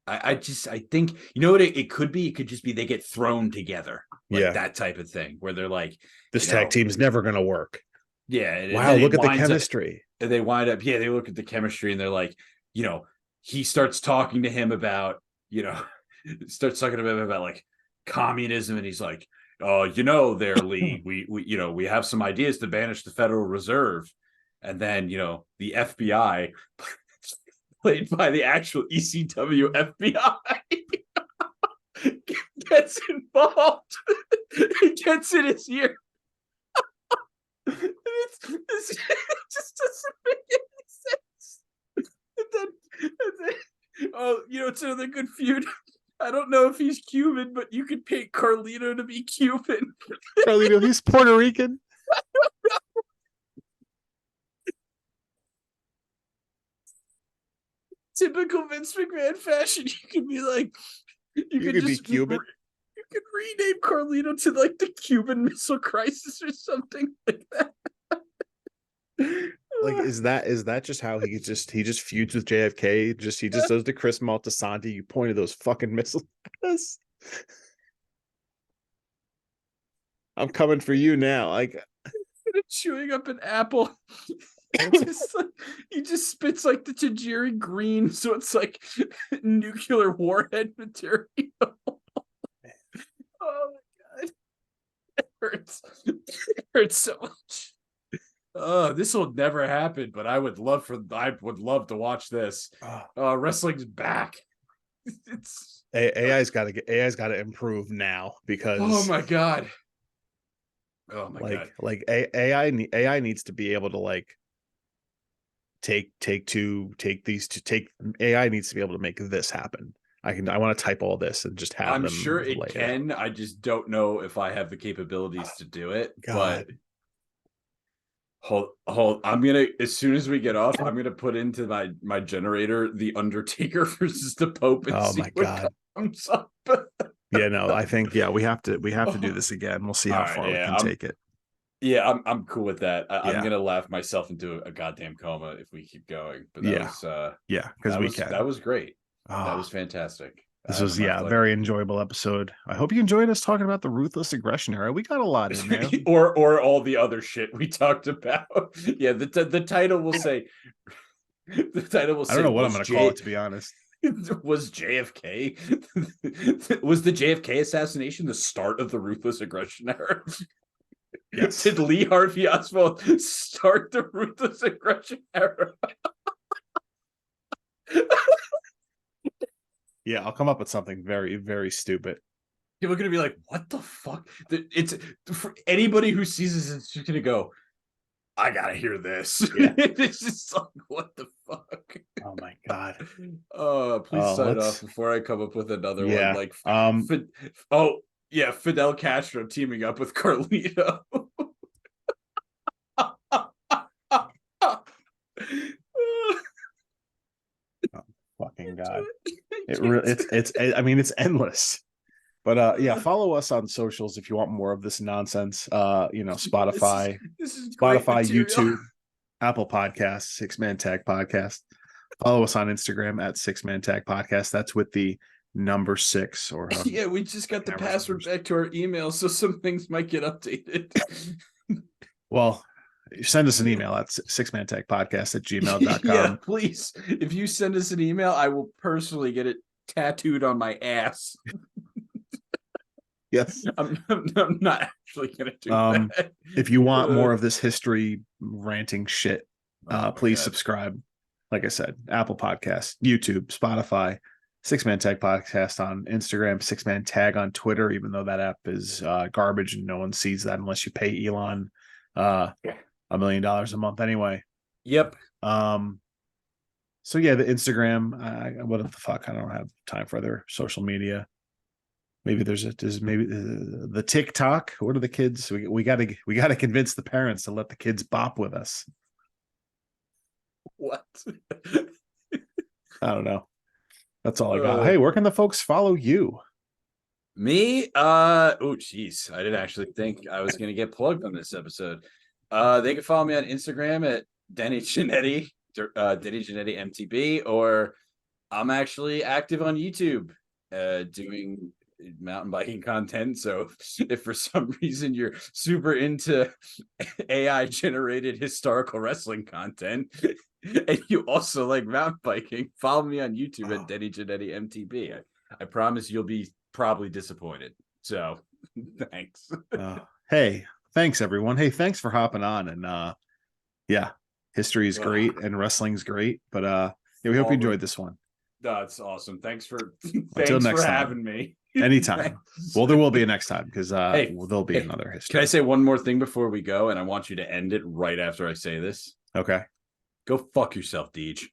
I think you know what it could be. It could just be they get thrown together, like Yeah, that type of thing, where they're like, this tag team's never gonna work. yeah, and Wow, then it look at the winds up. chemistry. And they wind up, yeah, they look at the chemistry and they're like, he starts talking to him about, starts talking to him about like communism, and he's like, oh, there, Lee, we have some ideas to banish the Federal Reserve, and then the FBI, played by the actual ECW FBI, gets involved. He gets in his ear. It just doesn't make any sense. And then, it's another good feud. I don't know if he's Cuban, but you could pick Carlito to be Cuban. Carlito, he's Puerto Rican. Typical Vince McMahon fashion. You could be like, you could be just Cuban. You could rename Carlito to like the Cuban Missile Crisis or something like that. Like, is that just how he just feuds with JFK? He just does the Chris Maltasanti. You pointed those fucking missiles at us. I'm coming for you now. Like, chewing up an apple. He just spits like the Tajiri green, so it's like nuclear warhead material. Oh my god, it hurts. It hurts so much. This will never happen, but I would love to watch this. Wrestling's back. It's AI's got to improve now because oh my god. Oh my god. Like AI needs to be able to like take AI needs to be able to make this happen. I want to type all this and just have I'm them sure it lay can. I just don't know if I have the capabilities to do it. God. But hold. I'm gonna, as soon as we get off, I'm gonna put into my generator the Undertaker versus the Pope and Oh see my what god. comes up. Yeah, no, I think we have to do this again. We'll see how All right, far we can take it. Yeah, I'm cool with that. I'm Yeah. gonna laugh myself into a goddamn coma if we keep going. But because we can. That was great. That Oh, was fantastic. this was a very enjoyable episode. I hope you enjoyed us talking about the Ruthless Aggression era. We got a lot in there. or all the other shit we talked about. Yeah, the title will say the title will say, I don't know what I'm gonna call it, to be honest. Was JFK was the JFK assassination the start of the Ruthless Aggression era? Yes. Did Lee Harvey Oswald start the Ruthless Aggression era? Yeah, I'll come up with something very, very stupid. People are gonna be like, "What the fuck?" It's for anybody who sees this, it's just gonna go, "I gotta hear this." Yeah. It's just like, what the fuck? Oh my god. Please sign off before I come up with another one. Like, Fidel Castro teaming up with Carlito. Fucking god. It's endless. But follow us on socials if you want more of this nonsense. Spotify, this is YouTube, Apple Podcasts, 6 Man Tag Podcast. Follow us on Instagram at 6 Man Tag Podcast. That's with the number 6 or Yeah, we just got the cameras password numbers. back to our email, so some things might get updated. Well, send us an email at Yeah, sixmantechpodcast@gmail.com. please. If you send us an email, I will personally get it tattooed on my ass. Yes. I'm not actually gonna do that. If you want more of this history ranting shit, please God. subscribe. Like I said, Apple Podcasts, YouTube, Spotify, Six Man Tag Podcast on Instagram, Six Man Tag on Twitter, even though that app is garbage and no one sees that unless you pay Elon $1 million a month anyway. Yep. So yeah, the Instagram, what the fuck? I don't have time for other social media. Maybe there's maybe the TikTok. What are the kids? We gotta convince the parents to let the kids bop with us. What? I don't know. That's all I got. Hey, where can the folks follow you? Me? Oh, geez. I didn't actually think I was gonna get plugged on this episode. They can follow me on Instagram at Denny Giannetti, Denny Giannetti MTB, or I'm actually active on YouTube, doing mountain biking content. So if for some reason you're super into AI generated historical wrestling content and you also like mountain biking, follow me on YouTube at Denny Giannetti MTB. I promise you'll be probably disappointed. So thanks. Hey, thanks everyone. Hey, thanks for hopping on. And yeah, history is great and wrestling's great. But yeah, we hope you enjoyed this one. That's awesome. Thanks for having me. Anytime. Well, there will be a next time because there'll be another history. Can I say one more thing before we go? And I want you to end it right after I say this. Okay. Go fuck yourself, Deej.